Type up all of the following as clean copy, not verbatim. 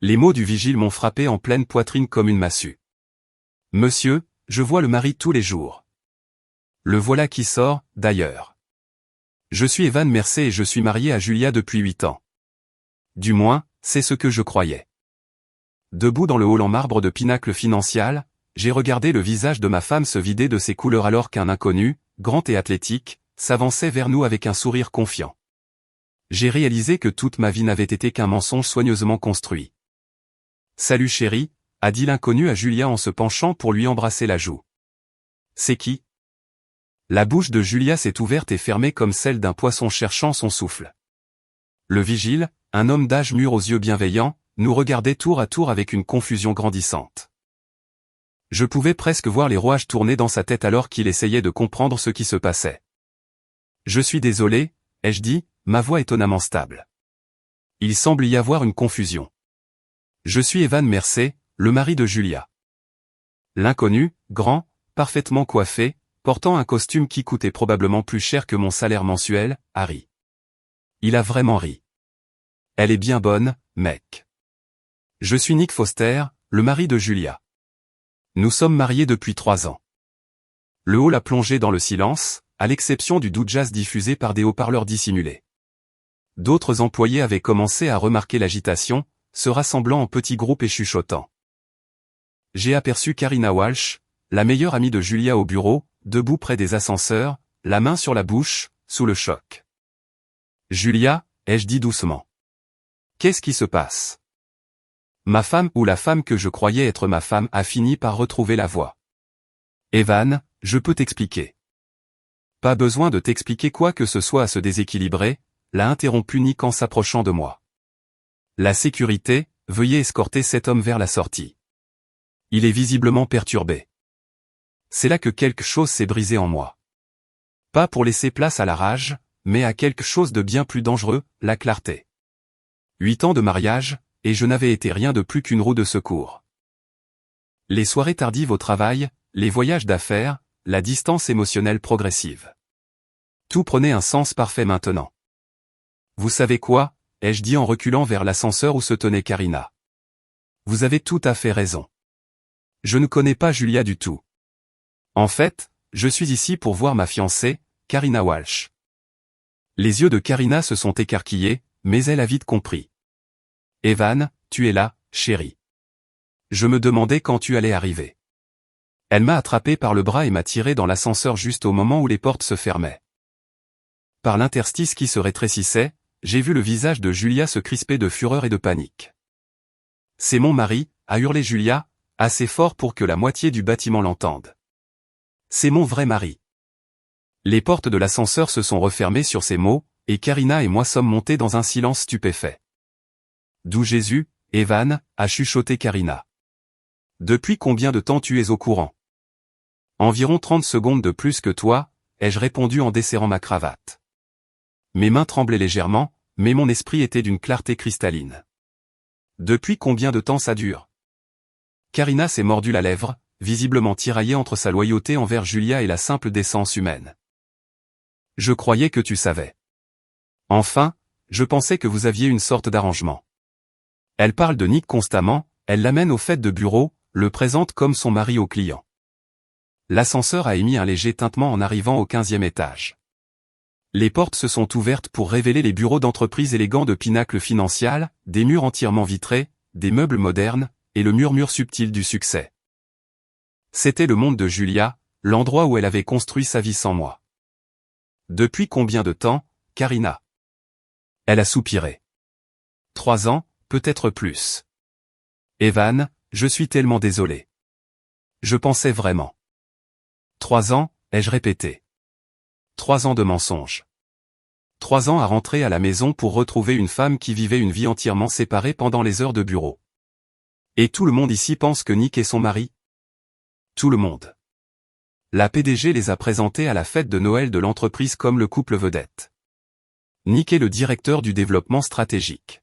Les mots du vigile m'ont frappé en pleine poitrine comme une massue. Monsieur, je vois le mari tous les jours. Le voilà qui sort, d'ailleurs. Je suis Evan Mercer et je suis marié à Julia depuis 8 ans. Du moins, c'est ce que je croyais. Debout dans le hall en marbre de Pinacle Financial, j'ai regardé le visage de ma femme se vider de ses couleurs alors qu'un inconnu, grand et athlétique, s'avançait vers nous avec un sourire confiant. J'ai réalisé que toute ma vie n'avait été qu'un mensonge soigneusement construit. « Salut chérie », a dit l'inconnu à Julia en se penchant pour lui embrasser la joue. « C'est qui ?» La bouche de Julia s'est ouverte et fermée comme celle d'un poisson cherchant son souffle. Le vigile, un homme d'âge mûr aux yeux bienveillants, nous regardait tour à tour avec une confusion grandissante. Je pouvais presque voir les rouages tourner dans sa tête alors qu'il essayait de comprendre ce qui se passait. « Je suis désolé », ai-je dit, ma voix étonnamment stable. Il semble y avoir une confusion. Je suis Evan Mercer, le mari de Julia. L'inconnu, grand, parfaitement coiffé, portant un costume qui coûtait probablement plus cher que mon salaire mensuel, a ri. Il a vraiment ri. Elle est bien bonne, mec. Je suis Nick Foster, le mari de Julia. Nous sommes mariés depuis 3 ans. Le hall a plongé dans le silence, à l'exception du doux jazz diffusé par des haut-parleurs dissimulés. D'autres employés avaient commencé à remarquer l'agitation, se rassemblant en petits groupes et chuchotant. J'ai aperçu Karina Walsh, la meilleure amie de Julia au bureau, debout près des ascenseurs, la main sur la bouche, sous le choc. « Julia », ai-je dit doucement. « Qu'est-ce qui se passe ?» Ma femme ou la femme que je croyais être ma femme a fini par retrouver la voix. « Evan, je peux t'expliquer. » Pas besoin de t'expliquer quoi que ce soit à se déséquilibrer, l'a interrompu Nick en s'approchant de moi. La sécurité, veuillez escorter cet homme vers la sortie. Il est visiblement perturbé. C'est là que quelque chose s'est brisé en moi. Pas pour laisser place à la rage, mais à quelque chose de bien plus dangereux, la clarté. 8 ans de mariage, et je n'avais été rien de plus qu'une roue de secours. Les soirées tardives au travail, les voyages d'affaires, la distance émotionnelle progressive. Tout prenait un sens parfait maintenant. Vous savez quoi, ai-je dit en reculant vers l'ascenseur où se tenait Karina. Vous avez tout à fait raison. Je ne connais pas Julia du tout. En fait, je suis ici pour voir ma fiancée, Karina Walsh. Les yeux de Karina se sont écarquillés, mais elle a vite compris. Evan, tu es là, chérie. Je me demandais quand tu allais arriver. Elle m'a attrapé par le bras et m'a tiré dans l'ascenseur juste au moment où les portes se fermaient. Par l'interstice qui se rétrécissait, j'ai vu le visage de Julia se crisper de fureur et de panique. « C'est mon mari », a hurlé Julia, assez fort pour que la moitié du bâtiment l'entende. « C'est mon vrai mari. » Les portes de l'ascenseur se sont refermées sur ces mots, et Karina et moi sommes montés dans un silence stupéfait. « D'où Jésus, Evan », a chuchoté Karina. « Depuis combien de temps tu es au courant ?»« Environ 30 secondes de plus que toi », ai-je répondu en desserrant ma cravate. Mes mains tremblaient légèrement, mais mon esprit était d'une clarté cristalline. « Depuis combien de temps ça dure ?» Karina s'est mordu la lèvre, visiblement tiraillée entre sa loyauté envers Julia et la simple décence humaine. « Je croyais que tu savais. Enfin, je pensais que vous aviez une sorte d'arrangement. » Elle parle de Nick constamment, elle l'amène aux fêtes de bureau, le présente comme son mari aux clients. L'ascenseur a émis un léger tintement en arrivant au 15e étage. Les portes se sont ouvertes pour révéler les bureaux d'entreprise élégants de Pinacle Financial, des murs entièrement vitrés, des meubles modernes, et le murmure subtil du succès. C'était le monde de Julia, l'endroit où elle avait construit sa vie sans moi. Depuis combien de temps, Karina? Elle a soupiré. 3 ans, peut-être plus. Evan, je suis tellement désolé. Je pensais vraiment. 3 ans, ai-je répété. 3 ans de mensonges. 3 ans à rentrer à la maison pour retrouver une femme qui vivait une vie entièrement séparée pendant les heures de bureau. Et tout le monde ici pense que Nick est son mari? Tout le monde. La PDG les a présentés à la fête de Noël de l'entreprise comme le couple vedette. Nick est le directeur du développement stratégique.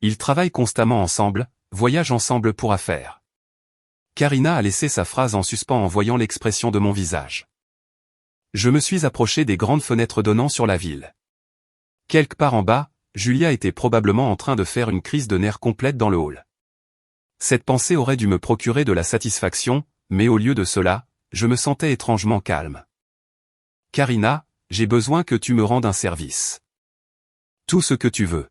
Ils travaillent constamment ensemble, voyagent ensemble pour affaires. Karina a laissé sa phrase en suspens en voyant l'expression de mon visage. Je me suis approché des grandes fenêtres donnant sur la ville. Quelque part en bas, Julia était probablement en train de faire une crise de nerfs complète dans le hall. Cette pensée aurait dû me procurer de la satisfaction, mais au lieu de cela, je me sentais étrangement calme. « Karina, j'ai besoin que tu me rendes un service. Tout ce que tu veux.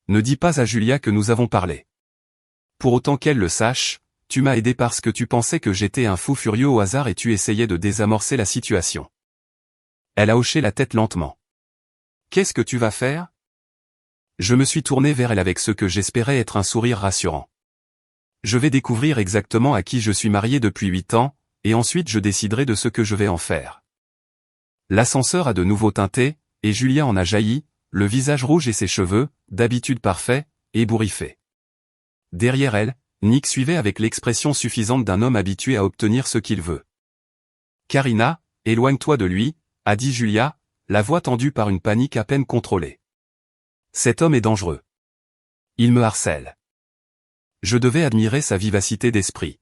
Ne dis pas à Julia que nous avons parlé. Pour autant qu'elle le sache, tu m'as aidé parce que tu pensais que j'étais un fou furieux au hasard et tu essayais de désamorcer la situation. » Elle a hoché la tête lentement. « Qu'est-ce que tu vas faire ?» Je me suis tourné vers elle avec ce que j'espérais être un sourire rassurant. « Je vais découvrir exactement à qui je suis marié depuis 8 ans, et ensuite je déciderai de ce que je vais en faire. » L'ascenseur a de nouveau tinté, et Julia en a jailli, le visage rouge et ses cheveux, d'habitude parfaits, ébouriffés. Derrière elle, Nick suivait avec l'expression suffisante d'un homme habitué à obtenir ce qu'il veut. « Karina, éloigne-toi de lui », a dit Julia, la voix tendue par une panique à peine contrôlée. « Cet homme est dangereux. Il me harcèle. » Je devais admirer sa vivacité d'esprit.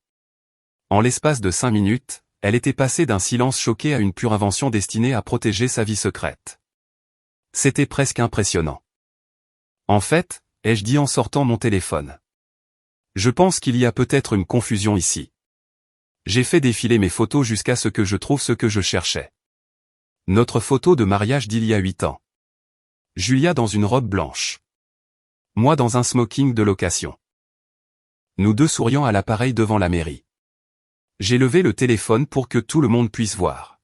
En l'espace de 5 minutes, elle était passée d'un silence choqué à une pure invention destinée à protéger sa vie secrète. C'était presque impressionnant. En fait, ai-je dit en sortant mon téléphone. Je pense qu'il y a peut-être une confusion ici. J'ai fait défiler mes photos jusqu'à ce que je trouve ce que je cherchais. Notre photo de mariage d'il y a 8 ans. Julia dans une robe blanche. Moi dans un smoking de location. Nous deux souriant à l'appareil devant la mairie. J'ai levé le téléphone pour que tout le monde puisse voir.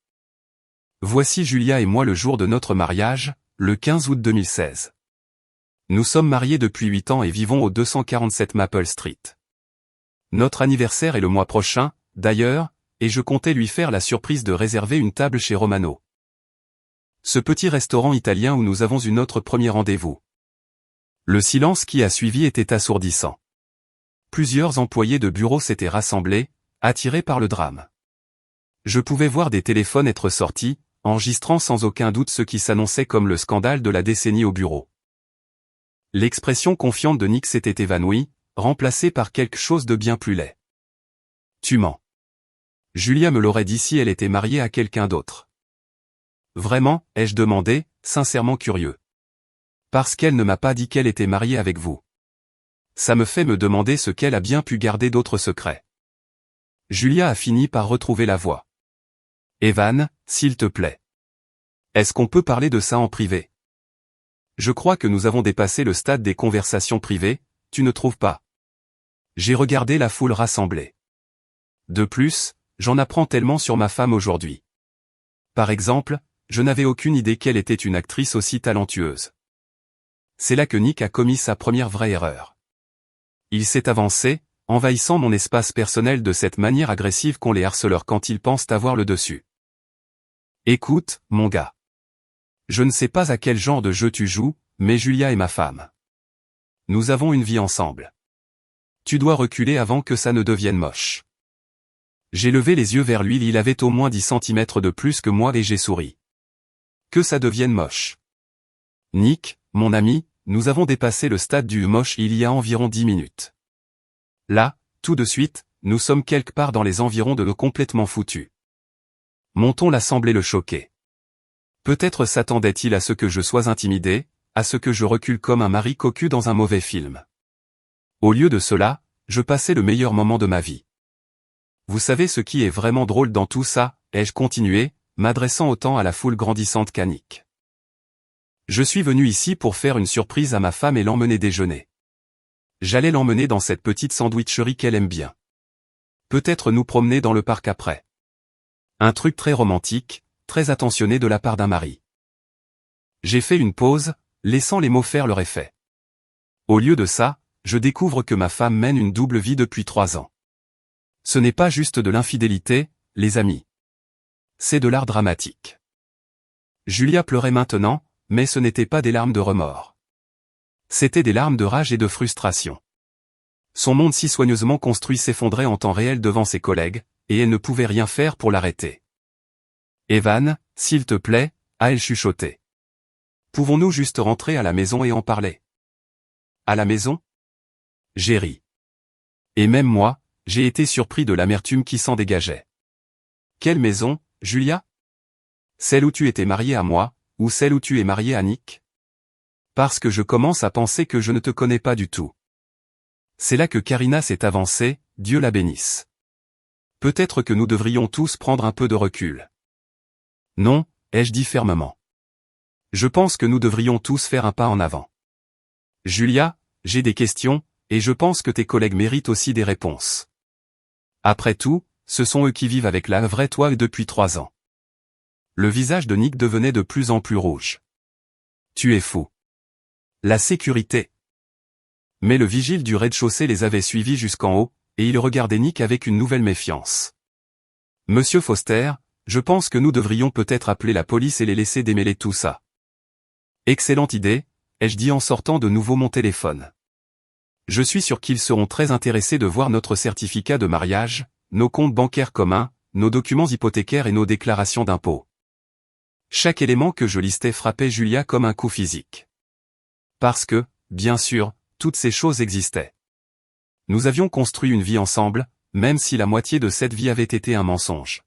Voici Julia et moi le jour de notre mariage, le 15 août 2016. Nous sommes mariés depuis 8 ans et vivons au 247 Maple Street. Notre anniversaire est le mois prochain, d'ailleurs, et je comptais lui faire la surprise de réserver une table chez Romano. Ce petit restaurant italien où nous avons eu notre premier rendez-vous. Le silence qui a suivi était assourdissant. Plusieurs employés de bureau s'étaient rassemblés, attirés par le drame. Je pouvais voir des téléphones être sortis, enregistrant sans aucun doute ce qui s'annonçait comme le scandale de la décennie au bureau. L'expression confiante de Nick s'était évanouie, remplacée par quelque chose de bien plus laid. « Tu mens. Julia me l'aurait dit si elle était mariée à quelqu'un d'autre. » « Vraiment, ai-je demandé, sincèrement curieux. « Parce qu'elle ne m'a pas dit qu'elle était mariée avec vous. Ça me fait me demander ce qu'elle a bien pu garder d'autres secrets. » Julia a fini par retrouver la voix. « Evan, s'il te plaît. Est-ce qu'on peut parler de ça en privé? Je crois que nous avons dépassé le stade des conversations privées, tu ne trouves pas? » J'ai regardé la foule rassemblée. De plus, j'en apprends tellement sur ma femme aujourd'hui. Par exemple, je n'avais aucune idée qu'elle était une actrice aussi talentueuse. C'est là que Nick a commis sa première vraie erreur. Il s'est avancé, envahissant mon espace personnel de cette manière agressive qu'ont les harceleurs quand ils pensent avoir le dessus. « Écoute, mon gars. Je ne sais pas à quel genre de jeu tu joues, mais Julia est ma femme. Nous avons une vie ensemble. Tu dois reculer avant que ça ne devienne moche. » J'ai levé les yeux vers lui, il avait au moins 10 centimètres de plus que moi et j'ai souri. Que ça devienne moche. Nick, mon ami, nous avons dépassé le stade du moche il y a environ 10 minutes. Là, tout de suite, nous sommes quelque part dans les environs de le complètement foutu. Mon ton l'a semblé le choquer. Peut-être s'attendait-il à ce que je sois intimidé, à ce que je recule comme un mari cocu dans un mauvais film. Au lieu de cela, je passais le meilleur moment de ma vie. Vous savez ce qui est vraiment drôle dans tout ça, ai-je continué, m'adressant autant à la foule grandissante qu'à Nick. Je suis venu ici pour faire une surprise à ma femme et l'emmener déjeuner. J'allais l'emmener dans cette petite sandwicherie qu'elle aime bien. Peut-être nous promener dans le parc après. Un truc très romantique, très attentionné de la part d'un mari. J'ai fait une pause, laissant les mots faire leur effet. Au lieu de ça, je découvre que ma femme mène une double vie depuis 3 ans. Ce n'est pas juste de l'infidélité, les amis. C'est de l'art dramatique. Julia pleurait maintenant, mais ce n'était pas des larmes de remords. C'étaient des larmes de rage et de frustration. Son monde si soigneusement construit s'effondrait en temps réel devant ses collègues, et elle ne pouvait rien faire pour l'arrêter. « Evan, s'il te plaît » a-elle chuchoté. « Pouvons-nous juste rentrer à la maison et en parler ?» « À la maison ?» J'ai ri. Et même moi, j'ai été surpris de l'amertume qui s'en dégageait. « Quelle maison, Julia ? Celle où tu étais mariée à moi, ou celle où tu es mariée à Nick ? Parce que je commence à penser que je ne te connais pas du tout. C'est là que Karina s'est avancée, Dieu la bénisse. Peut-être que nous devrions tous prendre un peu de recul. Non, ai-je dit fermement. Je pense que nous devrions tous faire un pas en avant. Julia, j'ai des questions, et je pense que tes collègues méritent aussi des réponses. Après tout, ce sont eux qui vivent avec la vraie toi depuis 3 ans. Le visage de Nick devenait de plus en plus rouge. Tu es fou. La sécurité. Mais le vigile du rez-de-chaussée les avait suivis jusqu'en haut, et il regardait Nick avec une nouvelle méfiance. Monsieur Foster, je pense que nous devrions peut-être appeler la police et les laisser démêler tout ça. Excellente idée, ai-je dit en sortant de nouveau mon téléphone. Je suis sûr qu'ils seront très intéressés de voir notre certificat de mariage, nos comptes bancaires communs, nos documents hypothécaires et nos déclarations d'impôts. Chaque élément que je listais frappait Julia comme un coup physique. Parce que, bien sûr, toutes ces choses existaient. Nous avions construit une vie ensemble, même si la moitié de cette vie avait été un mensonge.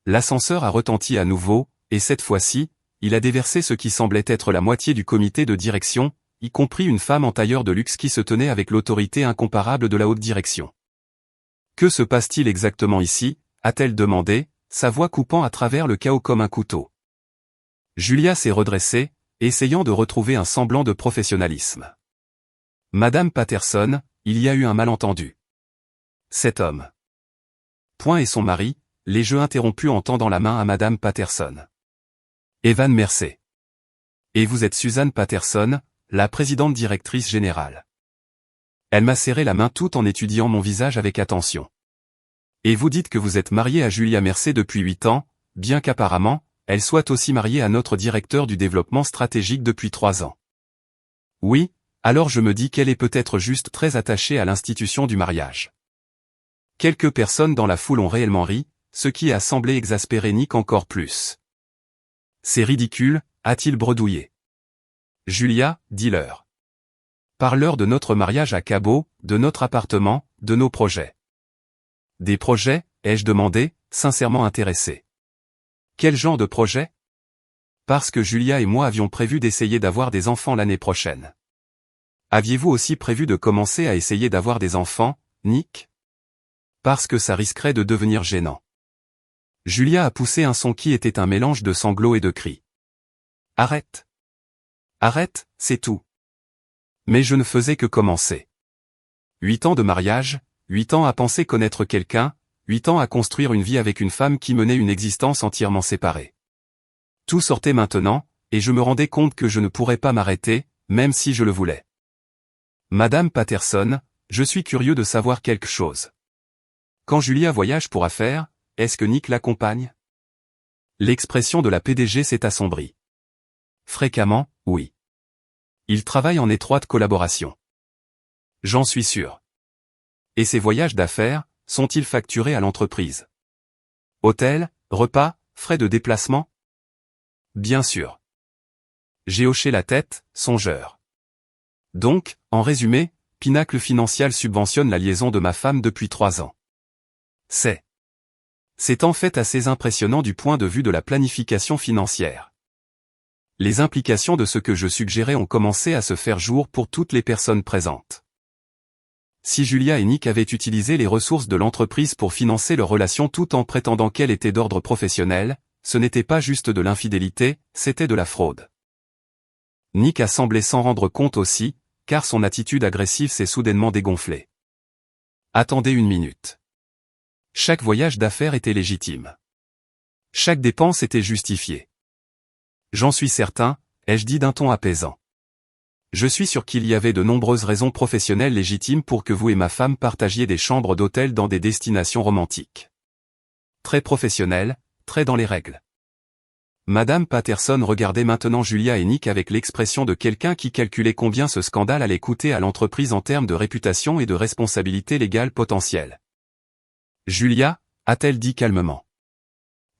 L'ascenseur a retenti à nouveau, et cette fois-ci, il a déversé ce qui semblait être la moitié du comité de direction, y compris une femme en tailleur de luxe qui se tenait avec l'autorité incomparable de la haute direction. Que se passe-t-il exactement ici, a-t-elle demandé, sa voix coupant à travers le chaos comme un couteau. Julia s'est redressée, essayant de retrouver un semblant de professionnalisme. Madame Patterson, il y a eu un malentendu. Cet homme. Point et son mari, les jeux interrompus en tendant la main à Madame Patterson. Evan Mercer. Et vous êtes Suzanne Patterson, la présidente directrice générale. Elle m'a serré la main tout en étudiant mon visage avec attention. Et vous dites que vous êtes mariée à Julia Mercer depuis 8 ans, bien qu'apparemment, elle soit aussi mariée à notre directeur du développement stratégique depuis 3 ans. Oui, alors je me dis qu'elle est peut-être juste très attachée à l'institution du mariage. Quelques personnes dans la foule ont réellement ri, ce qui a semblé exaspérer Nick encore plus. C'est ridicule, a-t-il bredouillé. Julia, dis-leur. Parle-leur de notre mariage à Cabo, de notre appartement, de nos projets. Des projets, ai-je demandé, sincèrement intéressé. Quel genre de projet? Parce que Julia et moi avions prévu d'essayer d'avoir des enfants l'année prochaine. Aviez-vous aussi prévu de commencer à essayer d'avoir des enfants, Nick? Parce que ça risquerait de devenir gênant. Julia a poussé un son qui était un mélange de sanglots et de cris. Arrête. Arrête, c'est tout. Mais je ne faisais que commencer. 8 ans de mariage, 8 ans à penser connaître quelqu'un, 8 ans à construire une vie avec une femme qui menait une existence entièrement séparée. Tout sortait maintenant, et je me rendais compte que je ne pourrais pas m'arrêter, même si je le voulais. Madame Patterson, je suis curieux de savoir quelque chose. Quand Julia voyage pour affaires, est-ce que Nick l'accompagne? L'expression de la PDG s'est assombrie. Fréquemment, oui. Il travaille en étroite collaboration. J'en suis sûr. Et ces voyages d'affaires, sont-ils facturés à l'entreprise? Hôtel, repas, frais de déplacement? Bien sûr. J'ai hoché la tête, songeur. Donc, en résumé, Pinacle Financial subventionne la liaison de ma femme depuis 3 ans. C'est en fait assez impressionnant du point de vue de la planification financière. Les implications de ce que je suggérais ont commencé à se faire jour pour toutes les personnes présentes. Si Julia et Nick avaient utilisé les ressources de l'entreprise pour financer leur relation tout en prétendant qu'elle était d'ordre professionnel, ce n'était pas juste de l'infidélité, c'était de la fraude. Nick a semblé s'en rendre compte aussi, car son attitude agressive s'est soudainement dégonflée. Attendez une minute. Chaque voyage d'affaires était légitime. Chaque dépense était justifiée. J'en suis certain, ai-je dit d'un ton apaisant. Je suis sûr qu'il y avait de nombreuses raisons professionnelles légitimes pour que vous et ma femme partagiez des chambres d'hôtel dans des destinations romantiques. Très professionnel, très dans les règles. Madame Patterson regardait maintenant Julia et Nick avec l'expression de quelqu'un qui calculait combien ce scandale allait coûter à l'entreprise en termes de réputation et de responsabilité légale potentielle. Julia, a-t-elle dit calmement.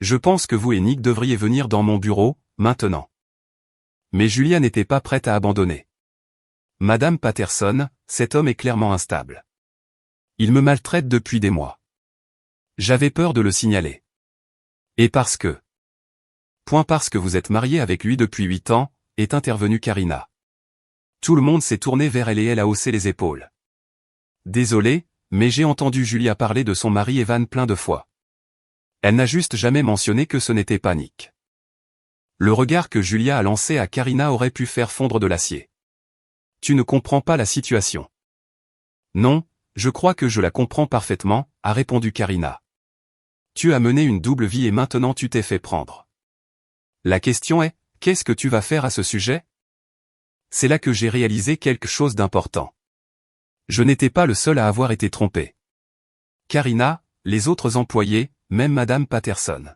Je pense que vous et Nick devriez venir dans mon bureau, maintenant. Mais Julia n'était pas prête à abandonner. Madame Patterson, cet homme est clairement instable. Il me maltraite depuis des mois. J'avais peur de le signaler. Et parce que... Parce que vous êtes marié avec lui depuis 8 ans, est intervenue Karina. Tout le monde s'est tourné vers elle et elle a haussé les épaules. Désolé, mais j'ai entendu Julia parler de son mari Evan plein de fois. Elle n'a juste jamais mentionné que ce n'était pas Nick. Le regard que Julia a lancé à Karina aurait pu faire fondre de l'acier. Tu ne comprends pas la situation. Non, je crois que je la comprends parfaitement, a répondu Karina. Tu as mené une double vie et maintenant tu t'es fait prendre. La question est, qu'est-ce que tu vas faire à ce sujet? C'est là que j'ai réalisé quelque chose d'important. Je n'étais pas le seul à avoir été trompé. Karina, les autres employés, même Madame Patterson.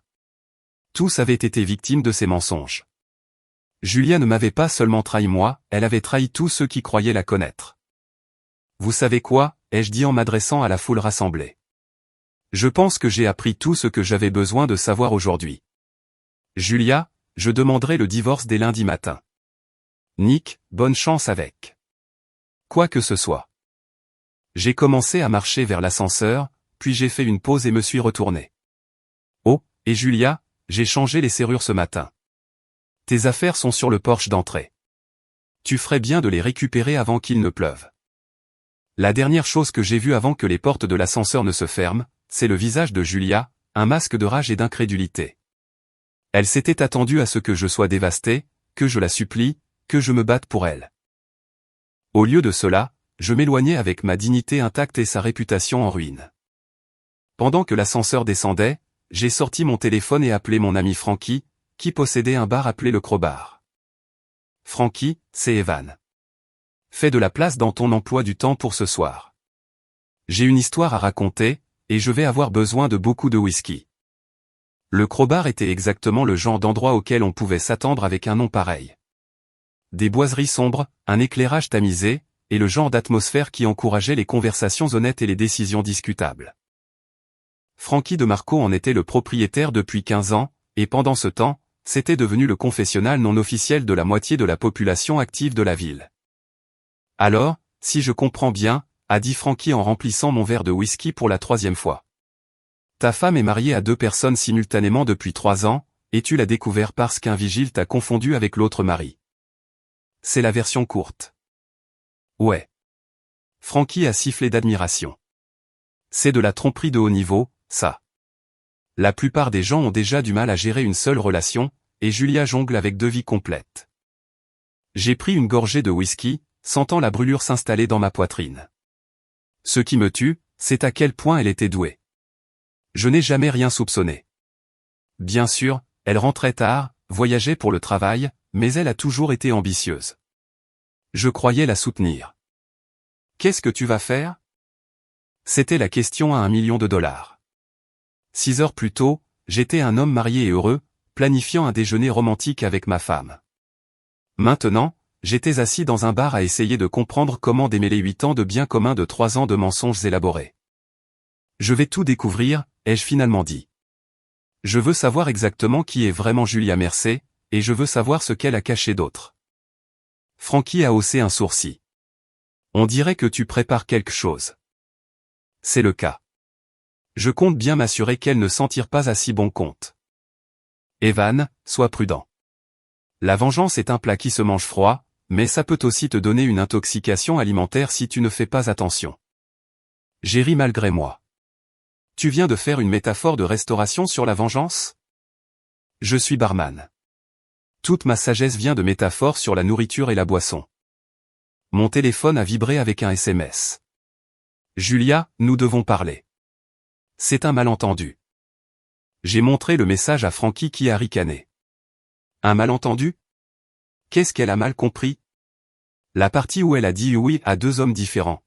Tous avaient été victimes de ces mensonges. Julia ne m'avait pas seulement trahi moi, elle avait trahi tous ceux qui croyaient la connaître. Vous savez quoi, ai-je dit en m'adressant à la foule rassemblée. Je pense que j'ai appris tout ce que j'avais besoin de savoir aujourd'hui. Julia, je demanderai le divorce dès lundi matin. Nick, bonne chance avec. Quoi que ce soit. J'ai commencé à marcher vers l'ascenseur, puis j'ai fait une pause et me suis retourné. Oh, et Julia, j'ai changé les serrures ce matin. Tes affaires sont sur le porche d'entrée. Tu ferais bien de les récupérer avant qu'il ne pleuve. La dernière chose que j'ai vue avant que les portes de l'ascenseur ne se ferment, c'est le visage de Julia, un masque de rage et d'incrédulité. Elle s'était attendue à ce que je sois dévasté, que je la supplie, que je me batte pour elle. Au lieu de cela, je m'éloignais avec ma dignité intacte et sa réputation en ruine. Pendant que l'ascenseur descendait, j'ai sorti mon téléphone et appelé mon ami Frankie, qui possédait un bar appelé le Crowbar. Frankie, c'est Evan. Fais de la place dans ton emploi du temps pour ce soir. J'ai une histoire à raconter, et je vais avoir besoin de beaucoup de whisky. Le Crowbar était exactement le genre d'endroit auquel on pouvait s'attendre avec un nom pareil. Des boiseries sombres, un éclairage tamisé, et le genre d'atmosphère qui encourageait les conversations honnêtes et les décisions discutables. Frankie DeMarco en était le propriétaire depuis 15 ans, et pendant ce temps, c'était devenu le confessionnal non officiel de la moitié de la population active de la ville. Alors, si je comprends bien, a dit Frankie en remplissant mon verre de whisky pour la 3e fois. Ta femme est mariée à 2 personnes simultanément depuis 3 ans, et tu l'as découvert parce qu'un vigile t'a confondu avec l'autre mari. C'est la version courte. Ouais. Frankie a sifflé d'admiration. C'est de la tromperie de haut niveau, ça. La plupart des gens ont déjà du mal à gérer une seule relation, et Julia jongle avec 2 vies complètes. J'ai pris une gorgée de whisky, sentant la brûlure s'installer dans ma poitrine. Ce qui me tue, c'est à quel point elle était douée. Je n'ai jamais rien soupçonné. Bien sûr, elle rentrait tard, voyageait pour le travail, mais elle a toujours été ambitieuse. Je croyais la soutenir. Qu'est-ce que tu vas faire? C'était la question à $1 million. 6 heures plus tôt, j'étais un homme marié et heureux, planifiant un déjeuner romantique avec ma femme. Maintenant, j'étais assis dans un bar à essayer de comprendre comment démêler 8 ans de bien commun de 3 ans de mensonges élaborés. Je vais tout découvrir, ai-je finalement dit. Je veux savoir exactement qui est vraiment Julia Mercé, et je veux savoir ce qu'elle a caché d'autre. Frankie a haussé un sourcil. On dirait que tu prépares quelque chose. C'est le cas. Je compte bien m'assurer qu'elle ne s'en tire pas à si bon compte. Evan, sois prudent. La vengeance est un plat qui se mange froid, mais ça peut aussi te donner une intoxication alimentaire si tu ne fais pas attention. J'ai ri malgré moi. Tu viens de faire une métaphore de restauration sur la vengeance? Je suis barman. Toute ma sagesse vient de métaphores sur la nourriture et la boisson. Mon téléphone a vibré avec un SMS. Julia, nous devons parler. C'est un malentendu. J'ai montré le message à Frankie qui a ricané. Un malentendu? Qu'est-ce qu'elle a mal compris? La partie où elle a dit oui à 2 hommes différents.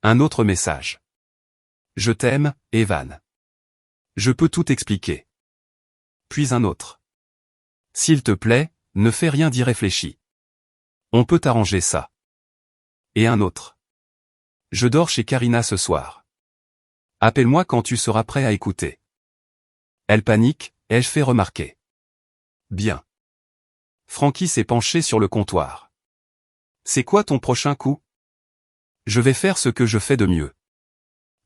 Un autre message. Je t'aime, Evan. Je peux tout expliquer. Puis un autre. S'il te plaît, ne fais rien d'irréfléchi. On peut arranger ça. Et un autre. Je dors chez Karina ce soir. Appelle-moi quand tu seras prêt à écouter. Elle panique, ai-je fait remarquer. Bien. Frankie s'est penché sur le comptoir. C'est quoi ton prochain coup? Je vais faire ce que je fais de mieux.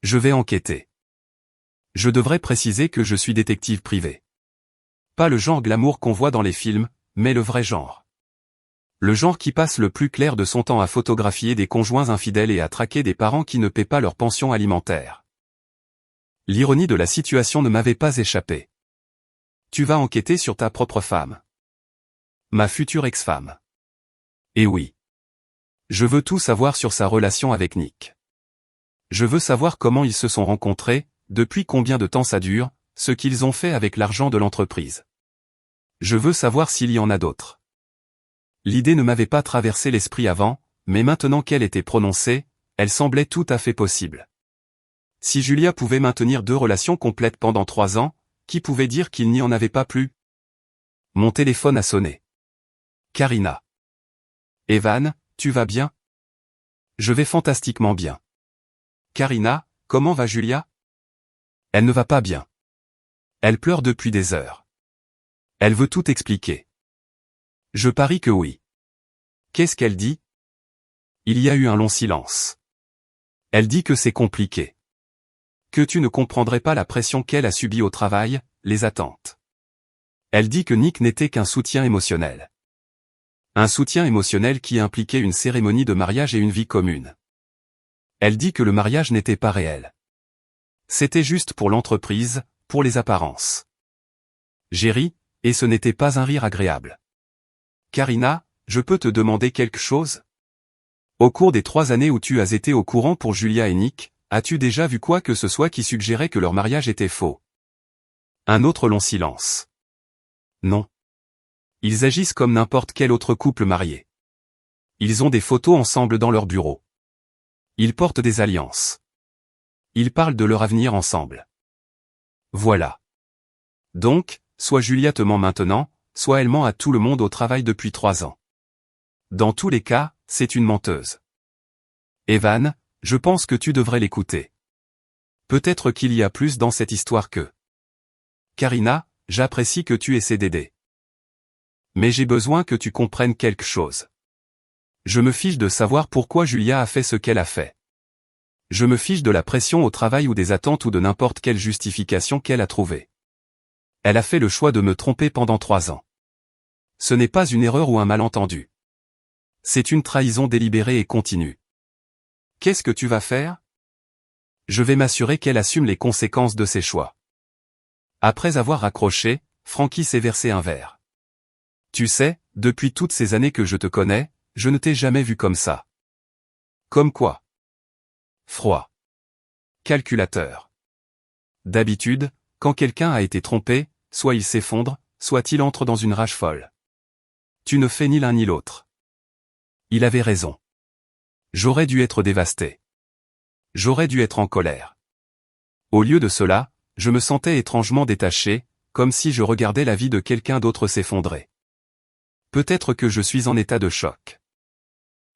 Je vais enquêter. Je devrais préciser que je suis détective privé. Pas le genre glamour qu'on voit dans les films, mais le vrai genre. Le genre qui passe le plus clair de son temps à photographier des conjoints infidèles et à traquer des parents qui ne paient pas leur pension alimentaire. L'ironie de la situation ne m'avait pas échappé. Tu vas enquêter sur ta propre femme. Ma future ex-femme. Eh oui. Je veux tout savoir sur sa relation avec Nick. Je veux savoir comment ils se sont rencontrés, depuis combien de temps ça dure, ce qu'ils ont fait avec l'argent de l'entreprise. Je veux savoir s'il y en a d'autres. L'idée ne m'avait pas traversé l'esprit avant, mais maintenant qu'elle était prononcée, elle semblait tout à fait possible. Si Julia pouvait maintenir 2 relations complètes pendant 3 ans, qui pouvait dire qu'il n'y en avait pas plus? Mon téléphone a sonné. Karina. Evan, tu vas bien? Je vais fantastiquement bien. Karina, comment va Julia? Elle ne va pas bien. Elle pleure depuis des heures. Elle veut tout expliquer. Je parie que oui. Qu'est-ce qu'elle dit? Il y a eu un long silence. Elle dit que c'est compliqué. Que tu ne comprendrais pas la pression qu'elle a subie au travail, les attentes. Elle dit que Nick n'était qu'un soutien émotionnel. Un soutien émotionnel qui impliquait une cérémonie de mariage et une vie commune. Elle dit que le mariage n'était pas réel. C'était juste pour l'entreprise, pour les apparences. J'ai ri, et ce n'était pas un rire agréable. Karina, je peux te demander quelque chose? Au cours des 3 années où tu as été au courant pour Julia et Nick, as-tu déjà vu quoi que ce soit qui suggérait que leur mariage était faux? Un autre long silence. Non. Ils agissent comme n'importe quel autre couple marié. Ils ont des photos ensemble dans leur bureau. Ils portent des alliances. Ils parlent de leur avenir ensemble. Voilà. Donc, soit Julia te ment maintenant, soit elle ment à tout le monde au travail depuis 3 ans. Dans tous les cas, c'est une menteuse. Evan, je pense que tu devrais l'écouter. Peut-être qu'il y a plus dans cette histoire que... Karina, j'apprécie que tu essaies d'aider. Mais j'ai besoin que tu comprennes quelque chose. Je me fiche de savoir pourquoi Julia a fait ce qu'elle a fait. Je me fiche de la pression au travail ou des attentes ou de n'importe quelle justification qu'elle a trouvée. Elle a fait le choix de me tromper pendant 3 ans. Ce n'est pas une erreur ou un malentendu. C'est une trahison délibérée et continue. Qu'est-ce que tu vas faire? Je vais m'assurer qu'elle assume les conséquences de ses choix. Après avoir raccroché, Frankie s'est versé un verre. Tu sais, depuis toutes ces années que je te connais, je ne t'ai jamais vu comme ça. Comme quoi? Froid. Calculateur. D'habitude, quand quelqu'un a été trompé, soit il s'effondre, soit il entre dans une rage folle. Tu ne fais ni l'un ni l'autre. Il avait raison. J'aurais dû être dévasté. J'aurais dû être en colère. Au lieu de cela, je me sentais étrangement détaché, comme si je regardais la vie de quelqu'un d'autre s'effondrer. Peut-être que je suis en état de choc.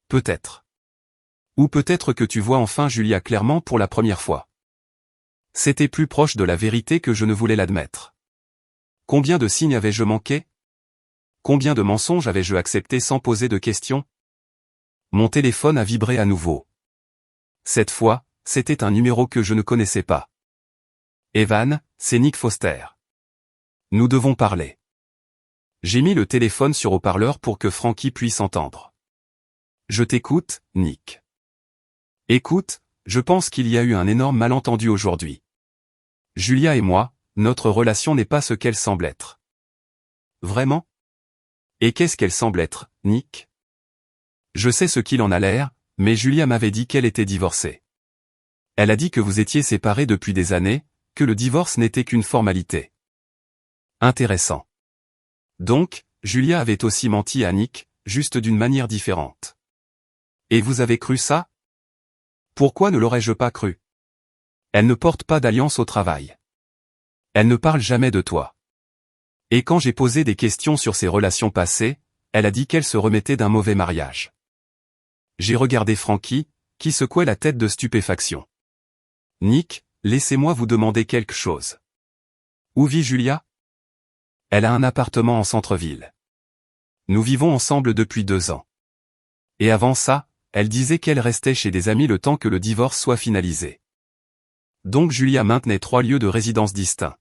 Peut-être. Ou peut-être que tu vois enfin Julia clairement pour la première fois. C'était plus proche de la vérité que je ne voulais l'admettre. Combien de signes avais-je manqué? Combien de mensonges avais-je accepté sans poser de questions? Mon téléphone a vibré à nouveau. Cette fois, c'était un numéro que je ne connaissais pas. Evan, c'est Nick Foster. Nous devons parler. J'ai mis le téléphone sur haut-parleur pour que Frankie puisse entendre. Je t'écoute, Nick. Écoute, je pense qu'il y a eu un énorme malentendu aujourd'hui. Julia et moi, notre relation n'est pas ce qu'elle semble être. Vraiment? Et qu'est-ce qu'elle semble être, Nick? Je sais ce qu'il en a l'air, mais Julia m'avait dit qu'elle était divorcée. Elle a dit que vous étiez séparés depuis des années, que le divorce n'était qu'une formalité. Intéressant. Donc, Julia avait aussi menti à Nick, juste d'une manière différente. Et vous avez cru ça? Pourquoi ne l'aurais-je pas cru? Elle ne porte pas d'alliance au travail. Elle ne parle jamais de toi. Et quand j'ai posé des questions sur ses relations passées, elle a dit qu'elle se remettait d'un mauvais mariage. J'ai regardé Frankie, qui secouait la tête de stupéfaction. Nick, laissez-moi vous demander quelque chose. Où vit Julia? Elle a un appartement en centre-ville. Nous vivons ensemble depuis 2 ans. Et avant ça, elle disait qu'elle restait chez des amis le temps que le divorce soit finalisé. Donc Julia maintenait 3 lieux de résidence distincts.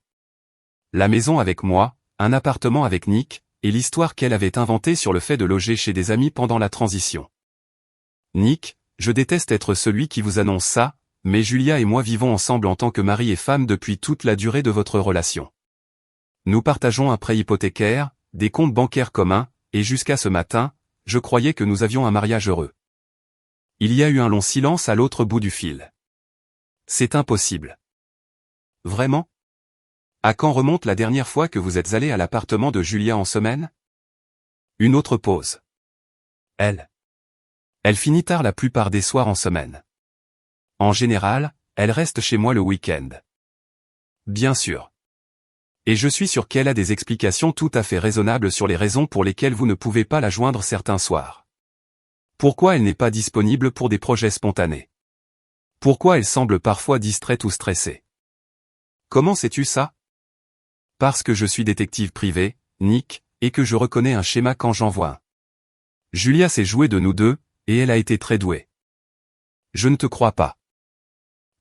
La maison avec moi, un appartement avec Nick, et l'histoire qu'elle avait inventée sur le fait de loger chez des amis pendant la transition. Nick, je déteste être celui qui vous annonce ça, mais Julia et moi vivons ensemble en tant que mari et femme depuis toute la durée de votre relation. Nous partageons un prêt hypothécaire, des comptes bancaires communs, et jusqu'à ce matin, je croyais que nous avions un mariage heureux. Il y a eu un long silence à l'autre bout du fil. C'est impossible. Vraiment? À quand remonte la dernière fois que vous êtes allé à l'appartement de Julia en semaine? Une autre pause. Elle finit tard la plupart des soirs en semaine. En général, elle reste chez moi le week-end. Bien sûr. Et je suis sûr qu'elle a des explications tout à fait raisonnables sur les raisons pour lesquelles vous ne pouvez pas la joindre certains soirs. Pourquoi elle n'est pas disponible pour des projets spontanés? Pourquoi elle semble parfois distraite ou stressée? Comment sais-tu ça? Parce que je suis détective privé, Nick, et que je reconnais un schéma quand j'en vois un. Julia s'est jouée de nous deux, et elle a été très douée. Je ne te crois pas.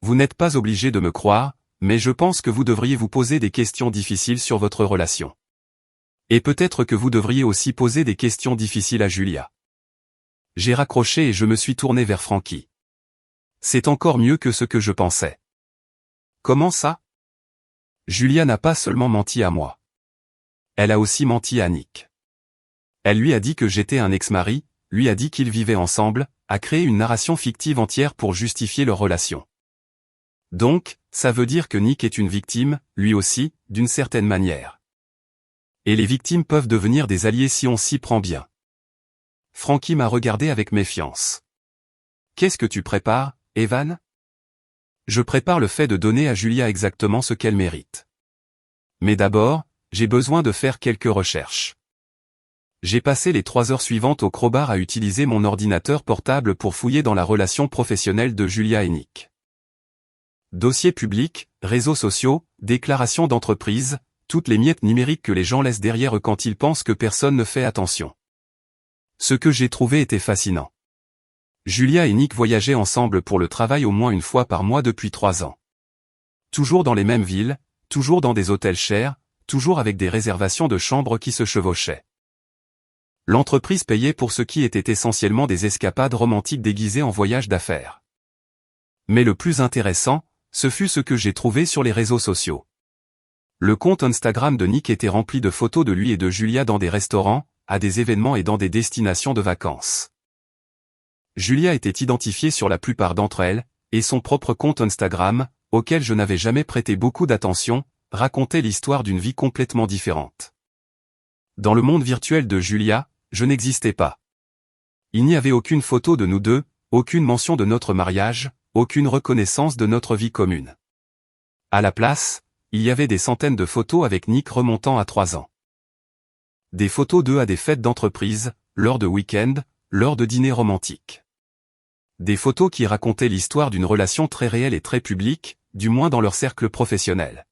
Vous n'êtes pas obligé de me croire, mais je pense que vous devriez vous poser des questions difficiles sur votre relation. Et peut-être que vous devriez aussi poser des questions difficiles à Julia. J'ai raccroché et je me suis tourné vers Frankie. C'est encore mieux que ce que je pensais. Comment ça? Julia n'a pas seulement menti à moi. Elle a aussi menti à Nick. Elle lui a dit que j'étais un ex-mari, lui a dit qu'ils vivaient ensemble, a créé une narration fictive entière pour justifier leur relation. Donc, ça veut dire que Nick est une victime, lui aussi, d'une certaine manière. Et les victimes peuvent devenir des alliés si on s'y prend bien. Frankie m'a regardé avec méfiance. Qu'est-ce que tu prépares, Evan? Je prépare le fait de donner à Julia exactement ce qu'elle mérite. Mais d'abord, j'ai besoin de faire quelques recherches. J'ai passé les 3 heures suivantes au crowbar à utiliser mon ordinateur portable pour fouiller dans la relation professionnelle de Julia et Nick. Dossiers publics, réseaux sociaux, déclarations d'entreprise, toutes les miettes numériques que les gens laissent derrière eux quand ils pensent que personne ne fait attention. Ce que j'ai trouvé était fascinant. Julia et Nick voyageaient ensemble pour le travail au moins une fois par mois depuis 3 ans. Toujours dans les mêmes villes, toujours dans des hôtels chers, toujours avec des réservations de chambres qui se chevauchaient. L'entreprise payait pour ce qui était essentiellement des escapades romantiques déguisées en voyages d'affaires. Mais le plus intéressant, ce fut ce que j'ai trouvé sur les réseaux sociaux. Le compte Instagram de Nick était rempli de photos de lui et de Julia dans des restaurants, à des événements et dans des destinations de vacances. Julia était identifiée sur la plupart d'entre elles, et son propre compte Instagram, auquel je n'avais jamais prêté beaucoup d'attention, racontait l'histoire d'une vie complètement différente. Dans le monde virtuel de Julia, je n'existais pas. Il n'y avait aucune photo de nous deux, aucune mention de notre mariage, aucune reconnaissance de notre vie commune. À la place, il y avait des centaines de photos avec Nick remontant à 3 ans. Des photos d'eux à des fêtes d'entreprise, lors de week-ends, lors de dîners romantiques. Des photos qui racontaient l'histoire d'une relation très réelle et très publique, du moins dans leur cercle professionnel.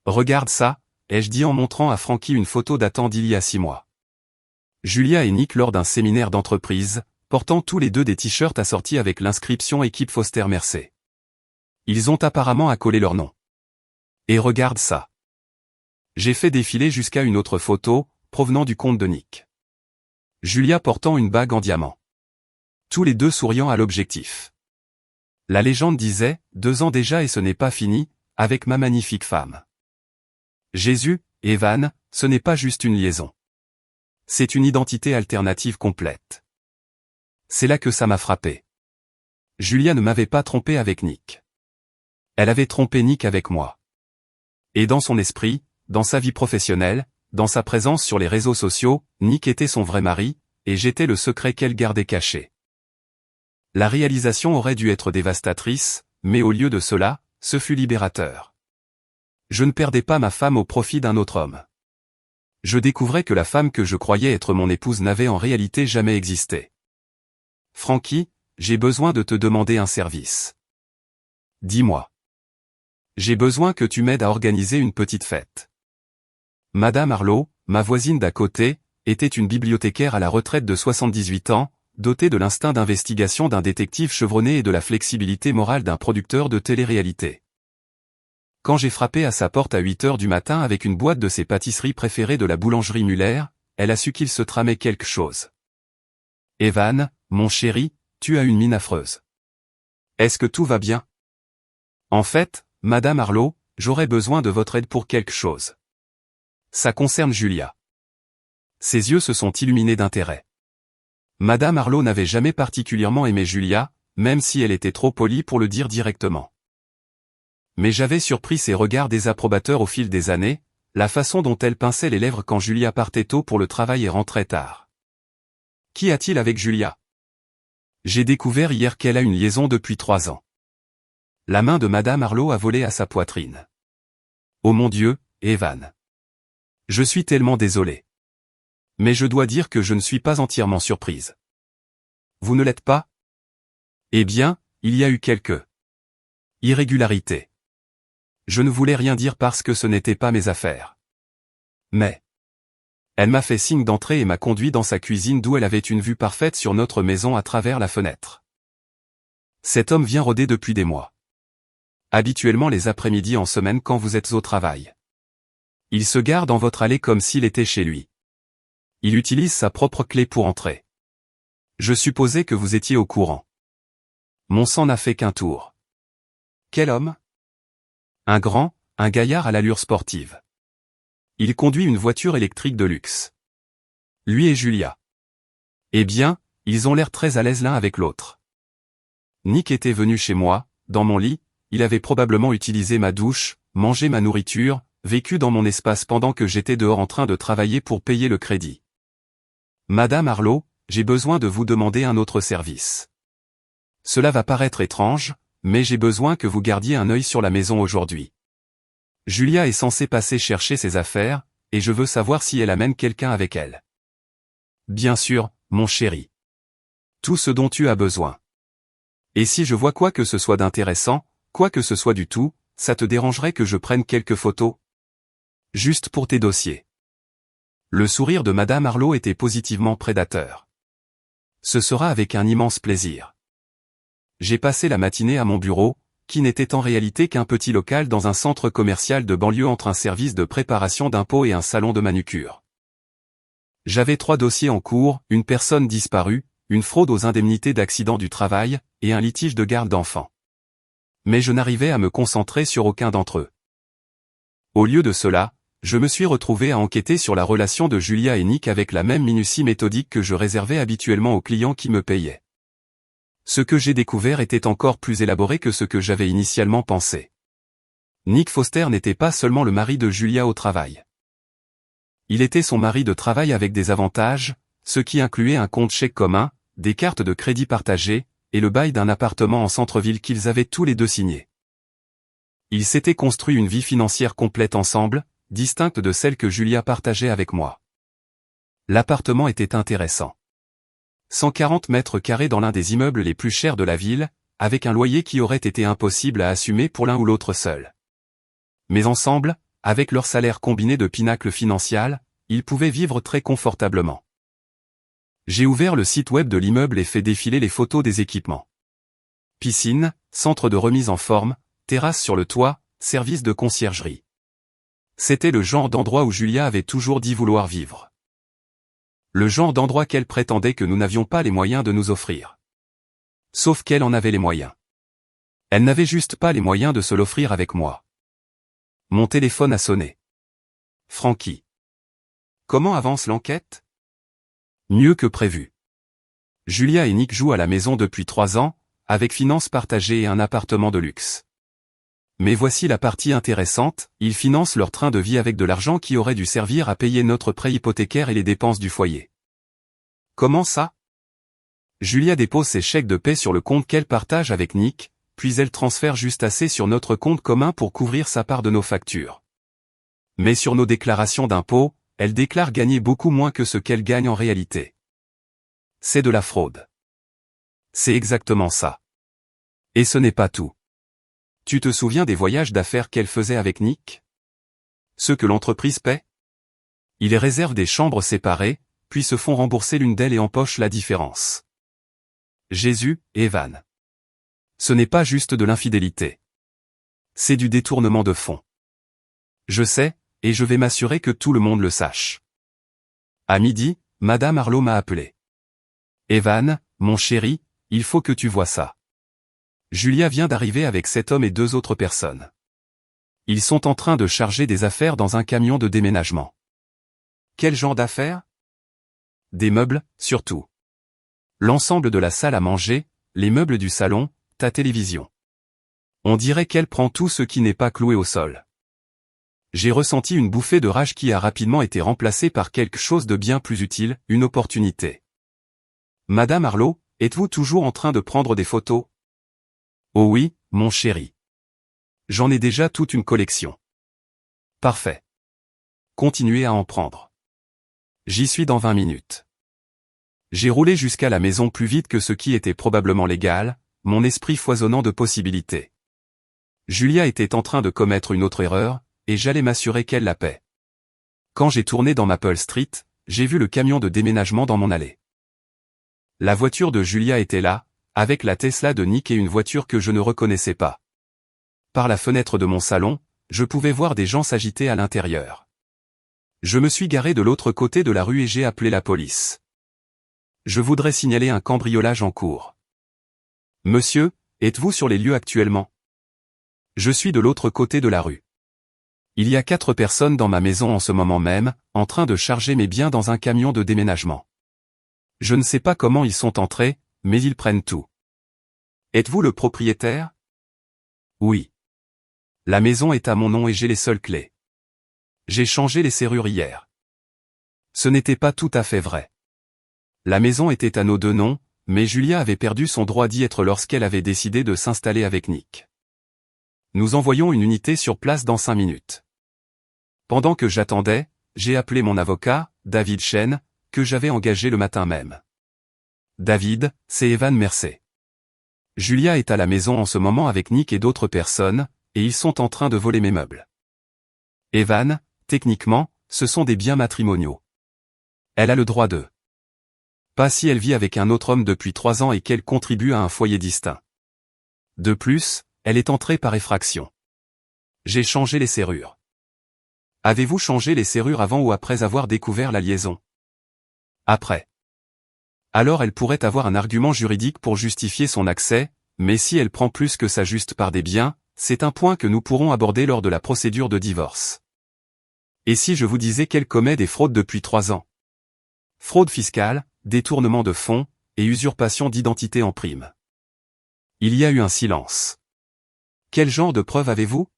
Regarde ça, ai-je dit en montrant à Frankie une photo datant d'il y a 6 mois. Julia et Nick lors d'un séminaire d'entreprise, portant tous les deux des t-shirts assortis avec l'inscription équipe Foster Mercé. Ils ont apparemment accolé leur nom. Et regarde ça. J'ai fait défiler jusqu'à une autre photo, provenant du compte de Nick. Julia portant une bague en diamant. Tous les deux souriant à l'objectif. La légende disait, 2 ans déjà et ce n'est pas fini, avec ma magnifique femme. Jésus, Evan, ce n'est pas juste une liaison. C'est une identité alternative complète. C'est là que ça m'a frappé. Julia ne m'avait pas trompé avec Nick. Elle avait trompé Nick avec moi. Et dans son esprit, dans sa vie professionnelle, dans sa présence sur les réseaux sociaux, Nick était son vrai mari, et j'étais le secret qu'elle gardait caché. La réalisation aurait dû être dévastatrice, mais au lieu de cela, ce fut libérateur. Je ne perdais pas ma femme au profit d'un autre homme. Je découvrais que la femme que je croyais être mon épouse n'avait en réalité jamais existé. Frankie, j'ai besoin de te demander un service. Dis-moi. J'ai besoin que tu m'aides à organiser une petite fête. Madame Arlo, ma voisine d'à côté, était une bibliothécaire à la retraite de 78 ans, dotée de l'instinct d'investigation d'un détective chevronné et de la flexibilité morale d'un producteur de télé-réalité. quand j'ai frappé à sa porte à 8 heures du matin avec une boîte de ses pâtisseries préférées de la boulangerie Muller, elle a su qu'il se tramait quelque chose. Evan, mon chéri, tu as une mine affreuse. Est-ce que tout va bien? En fait, Madame Harlow, j'aurais besoin de votre aide pour quelque chose. Ça concerne Julia. Ses yeux se sont illuminés d'intérêt. Madame Harlow n'avait jamais particulièrement aimé Julia, même si elle était trop polie pour le dire directement. Mais j'avais surpris ses regards désapprobateurs au fil des années, la façon dont elle pinçait les lèvres quand Julia partait tôt pour le travail et rentrait tard. Qu'y a-t-il avec Julia? J'ai découvert hier qu'elle a une liaison depuis 3 ans. La main de Madame Harlow a volé à sa poitrine. Oh mon Dieu, Evan. Je suis tellement désolé. Mais je dois dire que je ne suis pas entièrement surprise. Vous ne l'êtes pas? Eh bien, il y a eu quelques irrégularités. Je ne voulais rien dire parce que ce n'était pas mes affaires. Mais elle m'a fait signe d'entrer et m'a conduit dans sa cuisine d'où elle avait une vue parfaite sur notre maison à travers la fenêtre. Cet homme vient rôder depuis des mois. Habituellement les après-midi en semaine quand vous êtes au travail. Il se gare dans votre allée comme s'il était chez lui. Il utilise sa propre clé pour entrer. Je supposais que vous étiez au courant. Mon sang n'a fait qu'un tour. Quel homme? Un gaillard à l'allure sportive. Il conduit une voiture électrique de luxe. Lui et Julia. Eh bien, ils ont l'air très à l'aise l'un avec l'autre. Nick était venu chez moi, dans mon lit, il avait probablement utilisé ma douche, mangé ma nourriture, vécu dans mon espace pendant que j'étais dehors en train de travailler pour payer le crédit. Madame Harlow, j'ai besoin de vous demander un autre service. Cela va paraître étrange, mais j'ai besoin que vous gardiez un œil sur la maison aujourd'hui. Julia est censée passer chercher ses affaires, et je veux savoir si elle amène quelqu'un avec elle. Bien sûr, mon chéri. Tout ce dont tu as besoin. Et si je vois quoi que ce soit d'intéressant, quoi que ce soit du tout, ça te dérangerait que je prenne quelques photos? Juste pour tes dossiers. Le sourire de Madame Harlow était positivement prédateur. Ce sera avec un immense plaisir. J'ai passé la matinée à mon bureau, qui n'était en réalité qu'un petit local dans un centre commercial de banlieue entre un service de préparation d'impôts et un salon de manucure. J'avais 3 dossiers en cours, une personne disparue, une fraude aux indemnités d'accident du travail, et un litige de garde d'enfants. Mais je n'arrivais à me concentrer sur aucun d'entre eux. Au lieu de cela, je me suis retrouvé à enquêter sur la relation de Julia et Nick avec la même minutie méthodique que je réservais habituellement aux clients qui me payaient. Ce que j'ai découvert était encore plus élaboré que ce que j'avais initialement pensé. Nick Foster n'était pas seulement le mari de Julia au travail. Il était son mari de travail avec des avantages, ce qui incluait un compte chèque commun, des cartes de crédit partagées, et le bail d'un appartement en centre-ville qu'ils avaient tous les deux signé. Ils s'étaient construit une vie financière complète ensemble, distincte de celle que Julia partageait avec moi. L'appartement était intéressant. 140 mètres carrés dans l'un des immeubles les plus chers de la ville, avec un loyer qui aurait été impossible à assumer pour l'un ou l'autre seul. Mais ensemble, avec leur salaire combiné de pinacle financier, ils pouvaient vivre très confortablement. J'ai ouvert le site web de l'immeuble et fait défiler les photos des équipements. Piscine, centre de remise en forme, terrasse sur le toit, service de conciergerie. C'était le genre d'endroit où Julia avait toujours dit vouloir vivre. Le genre d'endroit qu'elle prétendait que nous n'avions pas les moyens de nous offrir. Sauf qu'elle en avait les moyens. Elle n'avait juste pas les moyens de se l'offrir avec moi. Mon téléphone a sonné. Frankie. Comment avance l'enquête? Mieux que prévu. Julia et Nick jouent à la maison depuis 3 ans, avec finances partagées et un appartement de luxe. Mais voici la partie intéressante, ils financent leur train de vie avec de l'argent qui aurait dû servir à payer notre prêt hypothécaire et les dépenses du foyer. Comment ça? Julia dépose ses chèques de paie sur le compte qu'elle partage avec Nick, puis elle transfère juste assez sur notre compte commun pour couvrir sa part de nos factures. Mais sur nos déclarations d'impôts, elle déclare gagner beaucoup moins que ce qu'elle gagne en réalité. C'est de la fraude. C'est exactement ça. Et ce n'est pas tout. Tu te souviens des voyages d'affaires qu'elle faisait avec Nick? Ceux que l'entreprise paie? Ils les réservent des chambres séparées, puis se font rembourser l'une d'elles et empochent la différence. Jésus, Evan. Ce n'est pas juste de l'infidélité. C'est du détournement de fonds. Je sais, et je vais m'assurer que tout le monde le sache. À midi, Madame Arlo m'a appelé. Evan, mon chéri, il faut que tu vois ça. Julia vient d'arriver avec cet homme et 2 autres personnes. Ils sont en train de charger des affaires dans un camion de déménagement. Quel genre d'affaires? Des meubles, surtout. L'ensemble de la salle à manger, les meubles du salon, ta télévision. On dirait qu'elle prend tout ce qui n'est pas cloué au sol. J'ai ressenti une bouffée de rage qui a rapidement été remplacée par quelque chose de bien plus utile, une opportunité. Madame Arlo, êtes-vous toujours en train de prendre des photos? Oh oui, mon chéri. J'en ai déjà toute une collection. Parfait. Continuez à en prendre. J'y suis dans 20 minutes. J'ai roulé jusqu'à la maison plus vite que ce qui était probablement légal, mon esprit foisonnant de possibilités. Julia était en train de commettre une autre erreur, et j'allais m'assurer qu'elle la paie. Quand j'ai tourné dans Maple Street, j'ai vu le camion de déménagement dans mon allée. La voiture de Julia était là, avec la Tesla de Nick et une voiture que je ne reconnaissais pas. Par la fenêtre de mon salon, je pouvais voir des gens s'agiter à l'intérieur. Je me suis garé de l'autre côté de la rue et j'ai appelé la police. Je voudrais signaler un cambriolage en cours. Monsieur, êtes-vous sur les lieux actuellement? Je suis de l'autre côté de la rue. Il y a 4 personnes dans ma maison en ce moment même, en train de charger mes biens dans un camion de déménagement. Je ne sais pas comment ils sont entrés, mais ils prennent tout. Êtes-vous le propriétaire? Oui. La maison est à mon nom et j'ai les seules clés. J'ai changé les serrures hier. Ce n'était pas tout à fait vrai. La maison était à nos 2 noms, mais Julia avait perdu son droit d'y être lorsqu'elle avait décidé de s'installer avec Nick. Nous envoyons une unité sur place dans 5 minutes. Pendant que j'attendais, j'ai appelé mon avocat, David Chen, que j'avais engagé le matin même. David, c'est Evan Mercer. Julia est à la maison en ce moment avec Nick et d'autres personnes, et ils sont en train de voler mes meubles. Evan, techniquement, ce sont des biens matrimoniaux. Elle a le droit de. Pas si elle vit avec un autre homme depuis 3 ans et qu'elle contribue à un foyer distinct. De plus, elle est entrée par effraction. J'ai changé les serrures. Avez-vous changé les serrures avant ou après avoir découvert la liaison? Après. Alors elle pourrait avoir un argument juridique pour justifier son accès, mais si elle prend plus que sa juste part des biens, c'est un point que nous pourrons aborder lors de la procédure de divorce. Et si je vous disais qu'elle commet des fraudes depuis 3 ans? Fraude fiscale, détournement de fonds, et usurpation d'identité en prime. Il y a eu un silence. Quel genre de preuves avez-vous?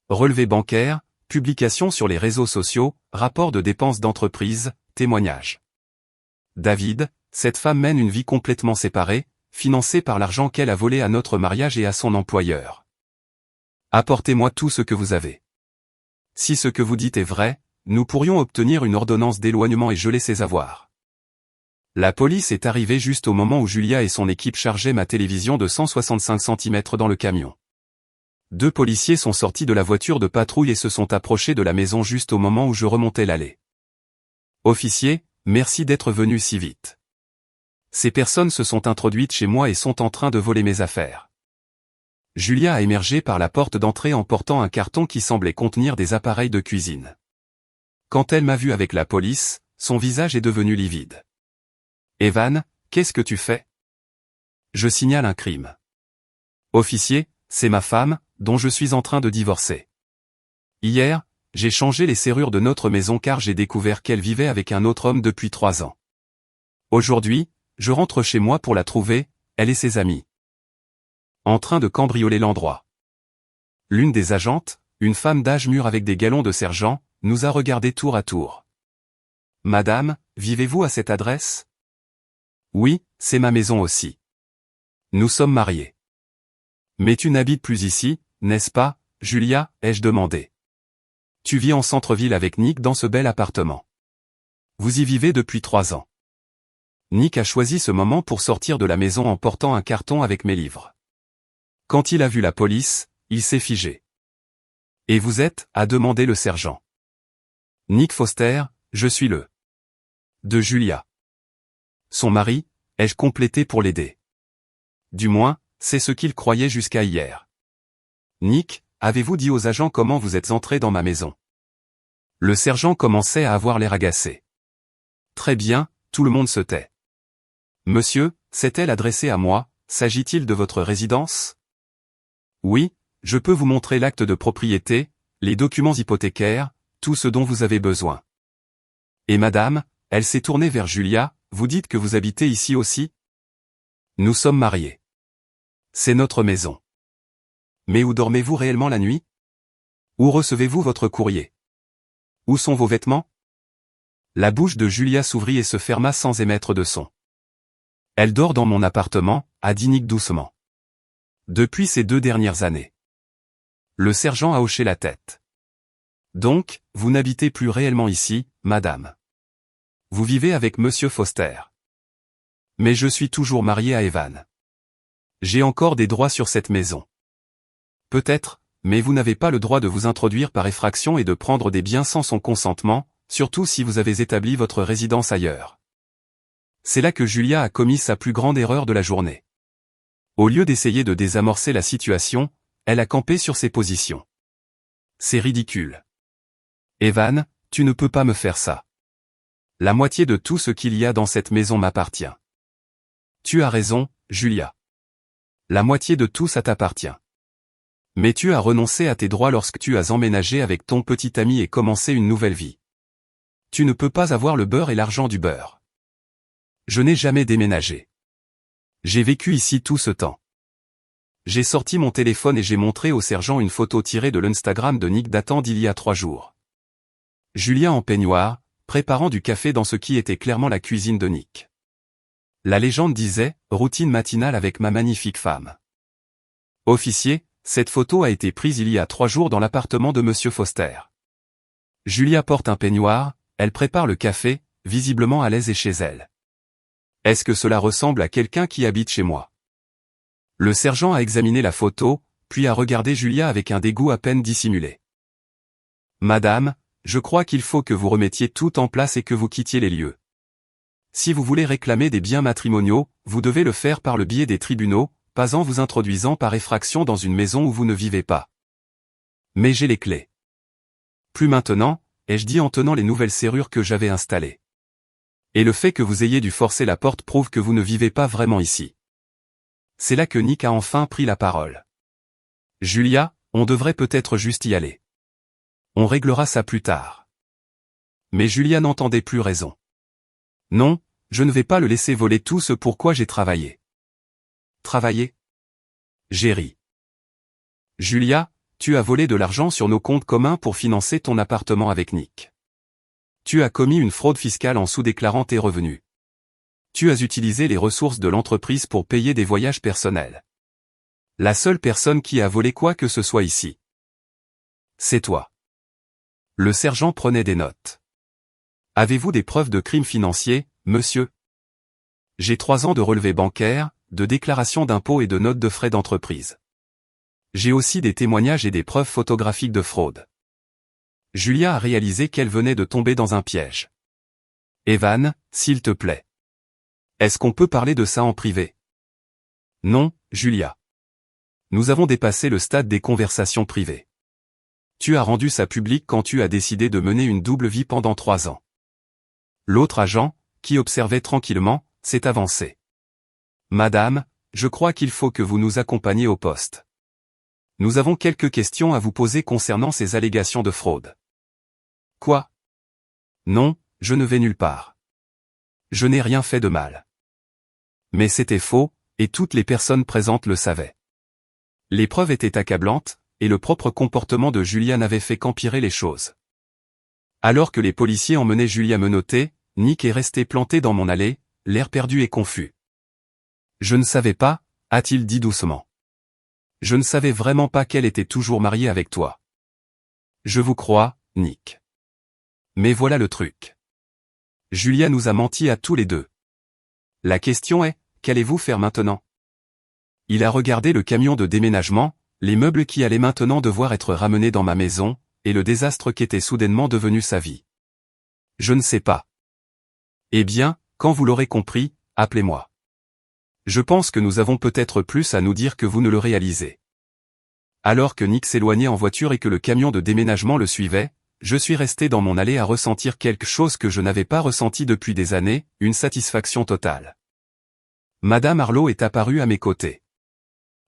Relevés bancaires, publications sur les réseaux sociaux, rapports de dépenses d'entreprise, témoignages. David, cette femme mène une vie complètement séparée, financée par l'argent qu'elle a volé à notre mariage et à son employeur. Apportez-moi tout ce que vous avez. Si ce que vous dites est vrai, nous pourrions obtenir une ordonnance d'éloignement et geler ses avoirs. La police est arrivée juste au moment où Julia et son équipe chargeaient ma télévision de 165 cm dans le camion. 2 policiers sont sortis de la voiture de patrouille et se sont approchés de la maison juste au moment où je remontais l'allée. Officier, merci d'être venu si vite. Ces personnes se sont introduites chez moi et sont en train de voler mes affaires. Julia a émergé par la porte d'entrée en portant un carton qui semblait contenir des appareils de cuisine. Quand elle m'a vu avec la police, son visage est devenu livide. Evan, qu'est-ce que tu fais? Je signale un crime. Officier, c'est ma femme, dont je suis en train de divorcer. Hier, j'ai changé les serrures de notre maison car j'ai découvert qu'elle vivait avec un autre homme depuis 3 ans. Aujourd'hui, je rentre chez moi pour la trouver, elle et ses amis. En train de cambrioler l'endroit. L'une des agentes, une femme d'âge mûr avec des galons de sergent, nous a regardés tour à tour. Madame, vivez-vous à cette adresse? Oui, c'est ma maison aussi. Nous sommes mariés. Mais tu n'habites plus ici, n'est-ce pas, Julia, ai-je demandé. Tu vis en centre-ville avec Nick dans ce bel appartement. Vous y vivez depuis 3 ans. Nick a choisi ce moment pour sortir de la maison en portant un carton avec mes livres. Quand il a vu la police, il s'est figé. Et vous êtes, a demandé le sergent. Nick Foster, je suis le. De Julia. Son mari, ai-je complété pour l'aider. Du moins, c'est ce qu'il croyait jusqu'à hier. Nick, avez-vous dit aux agents comment vous êtes entré dans ma maison? Le sergent commençait à avoir l'air agacé. Très bien, tout le monde se tait. Monsieur, s'est-elle adressée à moi, s'agit-il de votre résidence? Oui, je peux vous montrer l'acte de propriété, les documents hypothécaires, tout ce dont vous avez besoin. Et madame, elle s'est tournée vers Julia, vous dites que vous habitez ici aussi? Nous sommes mariés. C'est notre maison. Mais où dormez-vous réellement la nuit? Où recevez-vous votre courrier? Où sont vos vêtements? La bouche de Julia s'ouvrit et se ferma sans émettre de son. Elle dort dans mon appartement, a dit Nick doucement. Depuis ces 2 dernières années. Le sergent a hoché la tête. Donc, vous n'habitez plus réellement ici, madame. Vous vivez avec monsieur Foster. Mais je suis toujours marié à Evan. J'ai encore des droits sur cette maison. Peut-être, mais vous n'avez pas le droit de vous introduire par effraction et de prendre des biens sans son consentement, surtout si vous avez établi votre résidence ailleurs. C'est là que Julia a commis sa plus grande erreur de la journée. Au lieu d'essayer de désamorcer la situation, elle a campé sur ses positions. C'est ridicule. Evan, tu ne peux pas me faire ça. La moitié de tout ce qu'il y a dans cette maison m'appartient. Tu as raison, Julia. La moitié de tout ça t'appartient. Mais tu as renoncé à tes droits lorsque tu as emménagé avec ton petit ami et commencé une nouvelle vie. Tu ne peux pas avoir le beurre et l'argent du beurre. Je n'ai jamais déménagé. J'ai vécu ici tout ce temps. J'ai sorti mon téléphone et j'ai montré au sergent une photo tirée de l'Instagram de Nick datant d'il y a 3 jours. Julia en peignoir, préparant du café dans ce qui était clairement la cuisine de Nick. La légende disait, routine matinale avec ma magnifique femme. Officier, cette photo a été prise il y a 3 jours dans l'appartement de monsieur Foster. Julia porte un peignoir, elle prépare le café, visiblement à l'aise et chez elle. Est-ce que cela ressemble à quelqu'un qui habite chez moi? Le sergent a examiné la photo, puis a regardé Julia avec un dégoût à peine dissimulé. Madame, je crois qu'il faut que vous remettiez tout en place et que vous quittiez les lieux. Si vous voulez réclamer des biens matrimoniaux, vous devez le faire par le biais des tribunaux, pas en vous introduisant par effraction dans une maison où vous ne vivez pas. Mais j'ai les clés. Plus maintenant, ai-je dit en tenant les nouvelles serrures que j'avais installées. Et le fait que vous ayez dû forcer la porte prouve que vous ne vivez pas vraiment ici. C'est là que Nick a enfin pris la parole. Julia, on devrait peut-être juste y aller. On réglera ça plus tard. Mais Julia n'entendait plus raison. Non, je ne vais pas le laisser voler tout ce pour quoi j'ai travaillé. Travailler? J'ai ri. Julia, tu as volé de l'argent sur nos comptes communs pour financer ton appartement avec Nick. Tu as commis une fraude fiscale en sous-déclarant tes revenus. Tu as utilisé les ressources de l'entreprise pour payer des voyages personnels. La seule personne qui a volé quoi que ce soit ici, c'est toi. Le sergent prenait des notes. Avez-vous des preuves de crimes financiers, monsieur? J'ai 3 ans de relevés bancaires, de déclarations d'impôts et de notes de frais d'entreprise. J'ai aussi des témoignages et des preuves photographiques de fraude. Julia a réalisé qu'elle venait de tomber dans un piège. Evan, s'il te plaît. Est-ce qu'on peut parler de ça en privé? Non, Julia. Nous avons dépassé le stade des conversations privées. Tu as rendu ça public quand tu as décidé de mener une double vie pendant 3 ans. L'autre agent, qui observait tranquillement, s'est avancé. Madame, je crois qu'il faut que vous nous accompagniez au poste. Nous avons quelques questions à vous poser concernant ces allégations de fraude. Quoi? Non, je ne vais nulle part. Je n'ai rien fait de mal. Mais c'était faux, et toutes les personnes présentes le savaient. Les preuves étaient accablantes, et le propre comportement de Julia n'avait fait qu'empirer les choses. Alors que les policiers emmenaient Julia menottée, Nick est resté planté dans mon allée, l'air perdu et confus. Je ne savais pas, a-t-il dit doucement. Je ne savais vraiment pas qu'elle était toujours mariée avec toi. Je vous crois, Nick. Mais voilà le truc. Julia nous a menti à tous les deux. La question est, qu'allez-vous faire maintenant? Il a regardé le camion de déménagement, les meubles qui allaient maintenant devoir être ramenés dans ma maison, et le désastre qu'était soudainement devenu sa vie. Je ne sais pas. Eh bien, quand vous l'aurez compris, appelez-moi. Je pense que nous avons peut-être plus à nous dire que vous ne le réalisez. Alors que Nick s'éloignait en voiture et que le camion de déménagement le suivait, je suis resté dans mon allée à ressentir quelque chose que je n'avais pas ressenti depuis des années, une satisfaction totale. Madame Harlow est apparue à mes côtés.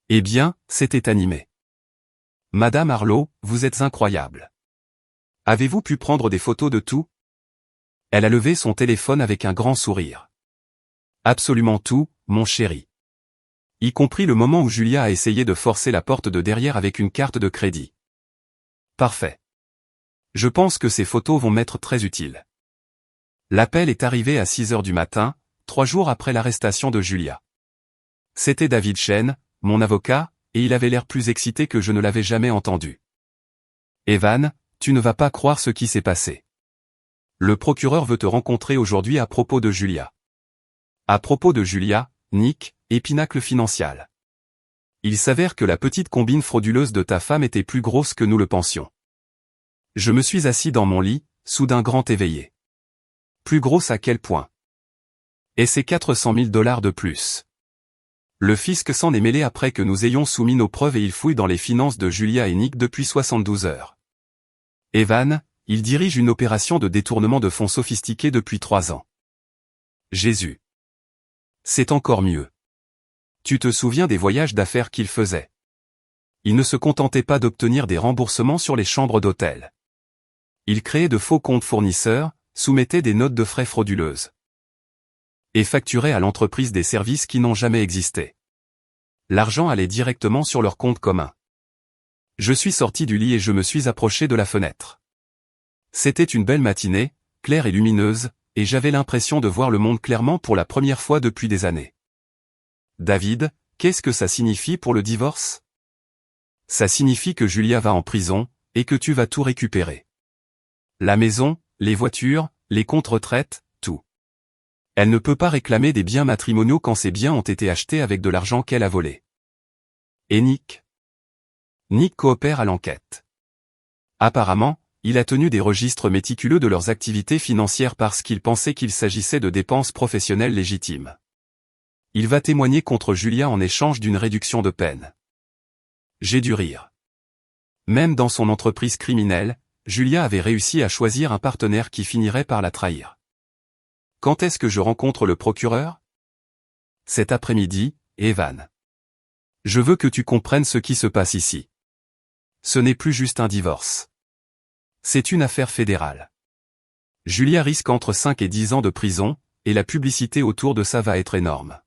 Eh bien, c'était animé. Madame Harlow, vous êtes incroyable. Avez-vous pu prendre des photos de tout? Elle a levé son téléphone avec un grand sourire. Absolument tout, mon chéri. Y compris le moment où Julia a essayé de forcer la porte de derrière avec une carte de crédit. Parfait. Je pense que ces photos vont m'être très utiles. L'appel est arrivé à 6 heures du matin, 3 jours après l'arrestation de Julia. C'était David Chen, mon avocat, et il avait l'air plus excité que je ne l'avais jamais entendu. Evan, tu ne vas pas croire ce qui s'est passé. Le procureur veut te rencontrer aujourd'hui à propos de Julia. À propos de Julia, Nick, et Pinacle Financial. Il s'avère que la petite combine frauduleuse de ta femme était plus grosse que nous le pensions. Je me suis assis dans mon lit, soudain grand éveillé. Plus grosse à quel point? Et c'est 400 000 $ de plus. Le fisc s'en est mêlé après que nous ayons soumis nos preuves et il fouille dans les finances de Julia et Nick depuis 72 heures. Evan, il dirige une opération de détournement de fonds sophistiquée depuis 3 ans. Jésus. C'est encore mieux. Tu te souviens des voyages d'affaires qu'il faisait? Il ne se contentait pas d'obtenir des remboursements sur les chambres d'hôtel. Il créait de faux comptes fournisseurs, soumettait des notes de frais frauduleuses. Et facturait à l'entreprise des services qui n'ont jamais existé. L'argent allait directement sur leur compte commun. Je suis sorti du lit et je me suis approché de la fenêtre. C'était une belle matinée, claire et lumineuse, et j'avais l'impression de voir le monde clairement pour la première fois depuis des années. David, qu'est-ce que ça signifie pour le divorce? Ça signifie que Julia va en prison, et que tu vas tout récupérer. La maison, les voitures, les comptes retraite, tout. Elle ne peut pas réclamer des biens matrimoniaux quand ces biens ont été achetés avec de l'argent qu'elle a volé. Et Nick? Nick coopère à l'enquête. Apparemment, il a tenu des registres méticuleux de leurs activités financières parce qu'il pensait qu'il s'agissait de dépenses professionnelles légitimes. Il va témoigner contre Julia en échange d'une réduction de peine. J'ai dû rire. Même dans son entreprise criminelle, Julia avait réussi à choisir un partenaire qui finirait par la trahir. Quand est-ce que je rencontre le procureur? Cet après-midi, Evan. Je veux que tu comprennes ce qui se passe ici. Ce n'est plus juste un divorce. C'est une affaire fédérale. Julia risque entre 5 et 10 ans de prison, et la publicité autour de ça va être énorme.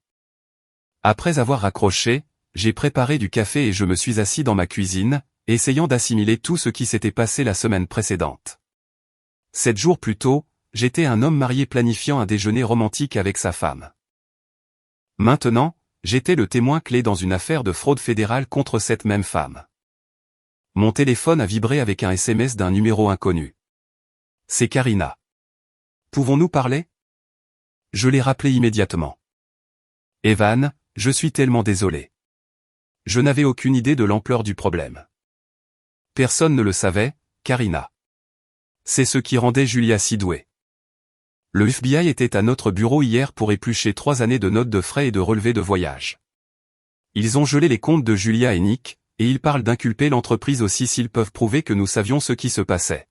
Après avoir raccroché, j'ai préparé du café et je me suis assis dans ma cuisine, essayant d'assimiler tout ce qui s'était passé la semaine précédente. 7 jours plus tôt, j'étais un homme marié planifiant un déjeuner romantique avec sa femme. Maintenant, j'étais le témoin clé dans une affaire de fraude fédérale contre cette même femme. Mon téléphone a vibré avec un SMS d'un numéro inconnu. C'est Karina. Pouvons-nous parler? Je l'ai rappelé immédiatement. Evan, je suis tellement désolé. Je n'avais aucune idée de l'ampleur du problème. Personne ne le savait, Karina. C'est ce qui rendait Julia si douée. Le FBI était à notre bureau hier pour éplucher 3 années de notes de frais et de relevés de voyage. Ils ont gelé les comptes de Julia et Nick, et ils parlent d'inculper l'entreprise aussi s'ils peuvent prouver que nous savions ce qui se passait.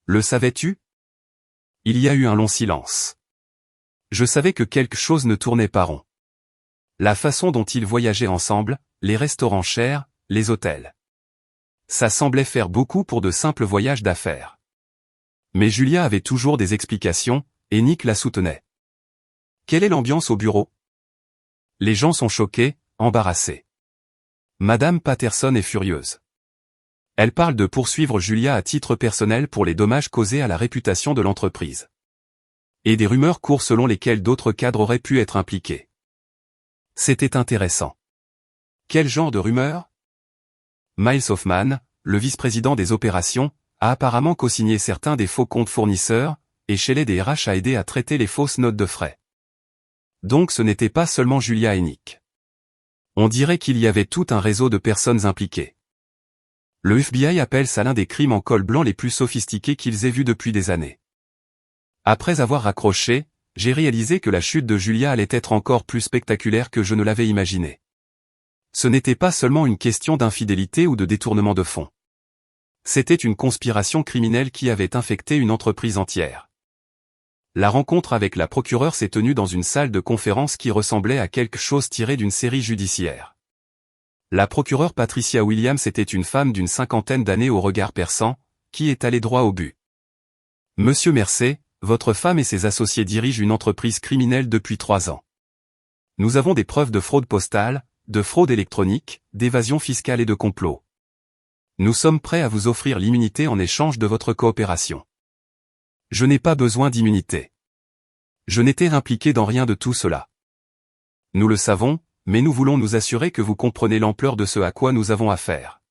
Le savais-tu? Il y a eu un long silence. Je savais que quelque chose ne tournait pas rond. La façon dont ils voyageaient ensemble, les restaurants chers, les hôtels. Ça semblait faire beaucoup pour de simples voyages d'affaires. Mais Julia avait toujours des explications, et Nick la soutenait. Quelle est l'ambiance au bureau? Les gens sont choqués, embarrassés. Madame Patterson est furieuse. Elle parle de poursuivre Julia à titre personnel pour les dommages causés à la réputation de l'entreprise. Et des rumeurs courent selon lesquelles d'autres cadres auraient pu être impliqués. C'était intéressant. Quel genre de rumeurs? Miles Hoffman, le vice-président des opérations, a apparemment co-signé certains des faux comptes fournisseurs, et Shelley des RH a aidé à traiter les fausses notes de frais. Donc ce n'était pas seulement Julia et Nick. On dirait qu'il y avait tout un réseau de personnes impliquées. Le FBI appelle ça l'un des crimes en col blanc les plus sophistiqués qu'ils aient vus depuis des années. Après avoir raccroché, j'ai réalisé que la chute de Julia allait être encore plus spectaculaire que je ne l'avais imaginé. Ce n'était pas seulement une question d'infidélité ou de détournement de fonds. C'était une conspiration criminelle qui avait infecté une entreprise entière. La rencontre avec la procureure s'est tenue dans une salle de conférence qui ressemblait à quelque chose tiré d'une série judiciaire. La procureure Patricia Williams était une femme d'une cinquantaine d'années au regard perçant, qui est allée droit au but. Monsieur Mercer, votre femme et ses associés dirigent une entreprise criminelle depuis 3 ans. Nous avons des preuves de fraude postale, de fraude électronique, d'évasion fiscale et de complot. Nous sommes prêts à vous offrir l'immunité en échange de votre coopération. Je n'ai pas besoin d'immunité. Je n'étais impliqué dans rien de tout cela. Nous le savons, mais nous voulons nous assurer que vous comprenez l'ampleur de ce à quoi nous avons affaire.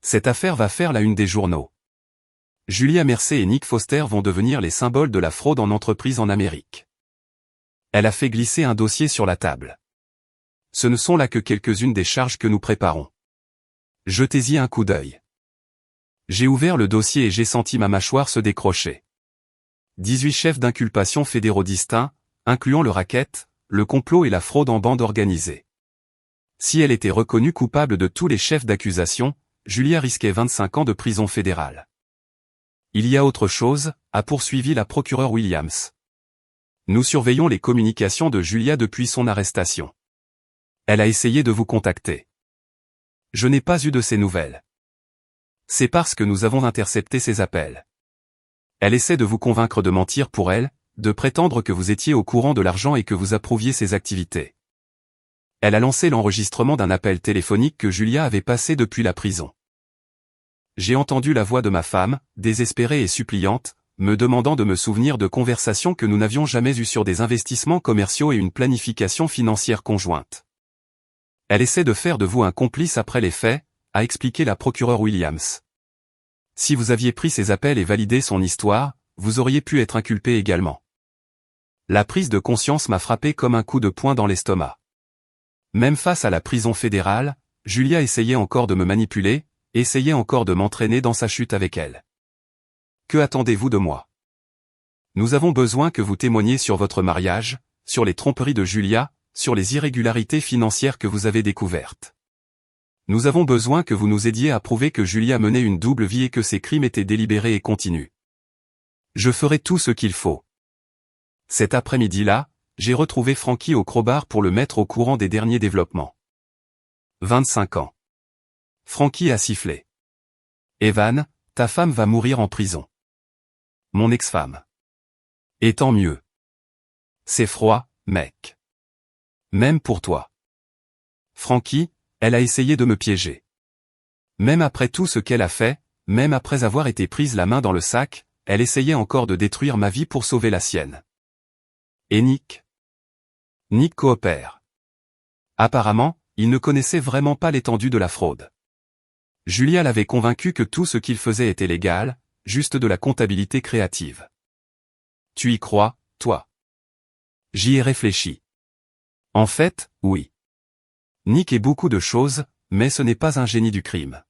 Cette affaire va faire la une des journaux. Julia Mercer et Nick Foster vont devenir les symboles de la fraude en entreprise en Amérique. Elle a fait glisser un dossier sur la table. Ce ne sont là que quelques-unes des charges que nous préparons. Jetez-y un coup d'œil. J'ai ouvert le dossier et j'ai senti ma mâchoire se décrocher. 18 chefs d'inculpation fédéraux distincts, incluant le racket, le complot et la fraude en bande organisée. Si elle était reconnue coupable de tous les chefs d'accusation, Julia risquait 25 ans de prison fédérale. Il y a autre chose, a poursuivi la procureure Williams. Nous surveillons les communications de Julia depuis son arrestation. Elle a essayé de vous contacter. Je n'ai pas eu de ses nouvelles. C'est parce que nous avons intercepté ses appels. Elle essaie de vous convaincre de mentir pour elle, de prétendre que vous étiez au courant de l'argent et que vous approuviez ses activités. Elle a lancé l'enregistrement d'un appel téléphonique que Julia avait passé depuis la prison. J'ai entendu la voix de ma femme, désespérée et suppliante, me demandant de me souvenir de conversations que nous n'avions jamais eues sur des investissements commerciaux et une planification financière conjointe. Elle essaie de faire de vous un complice après les faits, a expliqué la procureure Williams. Si vous aviez pris ses appels et validé son histoire, vous auriez pu être inculpé également. La prise de conscience m'a frappé comme un coup de poing dans l'estomac. Même face à la prison fédérale, Julia essayait encore de me manipuler, essayait encore de m'entraîner dans sa chute avec elle. Que attendez-vous de moi? Nous avons besoin que vous témoigniez sur votre mariage, sur les tromperies de Julia, sur les irrégularités financières que vous avez découvertes. Nous avons besoin que vous nous aidiez à prouver que Julia menait une double vie et que ses crimes étaient délibérés et continus. Je ferai tout ce qu'il faut. Cet après-midi-là, j'ai retrouvé Frankie au crowbar pour le mettre au courant des derniers développements. 25 ans. Frankie a sifflé. Evan, ta femme va mourir en prison. Mon ex-femme. Et tant mieux. C'est froid, mec. Même pour toi. Frankie, elle a essayé de me piéger. Même après tout ce qu'elle a fait, même après avoir été prise la main dans le sac, elle essayait encore de détruire ma vie pour sauver la sienne. Et Nick? Nick coopère. Apparemment, il ne connaissait vraiment pas l'étendue de la fraude. Julia l'avait convaincu que tout ce qu'il faisait était légal, juste de la comptabilité créative. Tu y crois, toi? J'y ai réfléchi. En fait, oui. Nick est beaucoup de choses, mais ce n'est pas un génie du crime.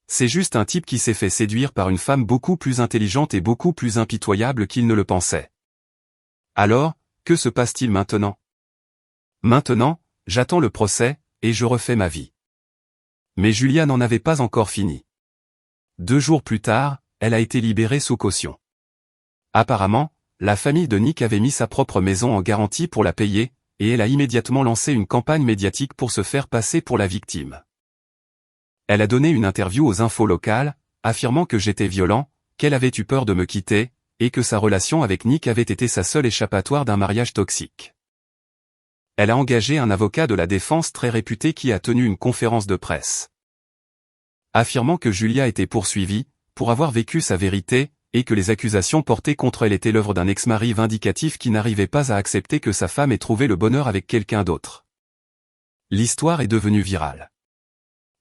C'est juste un type qui s'est fait séduire par une femme beaucoup plus intelligente et beaucoup plus impitoyable qu'il ne le pensait. Alors, que se passe-t-il maintenant? Maintenant, j'attends le procès, et je refais ma vie. Mais Julia n'en avait pas encore fini. 2 jours plus tard, elle a été libérée sous caution. Apparemment, la famille de Nick avait mis sa propre maison en garantie pour la payer, et elle a immédiatement lancé une campagne médiatique pour se faire passer pour la victime. Elle a donné une interview aux infos locales, affirmant que j'étais violent, qu'elle avait eu peur de me quitter, et que sa relation avec Nick avait été sa seule échappatoire d'un mariage toxique. Elle a engagé un avocat de la défense très réputé qui a tenu une conférence de presse. Affirmant que Julia était poursuivie, pour avoir vécu sa vérité, et que les accusations portées contre elle étaient l'œuvre d'un ex-mari vindicatif qui n'arrivait pas à accepter que sa femme ait trouvé le bonheur avec quelqu'un d'autre. L'histoire est devenue virale.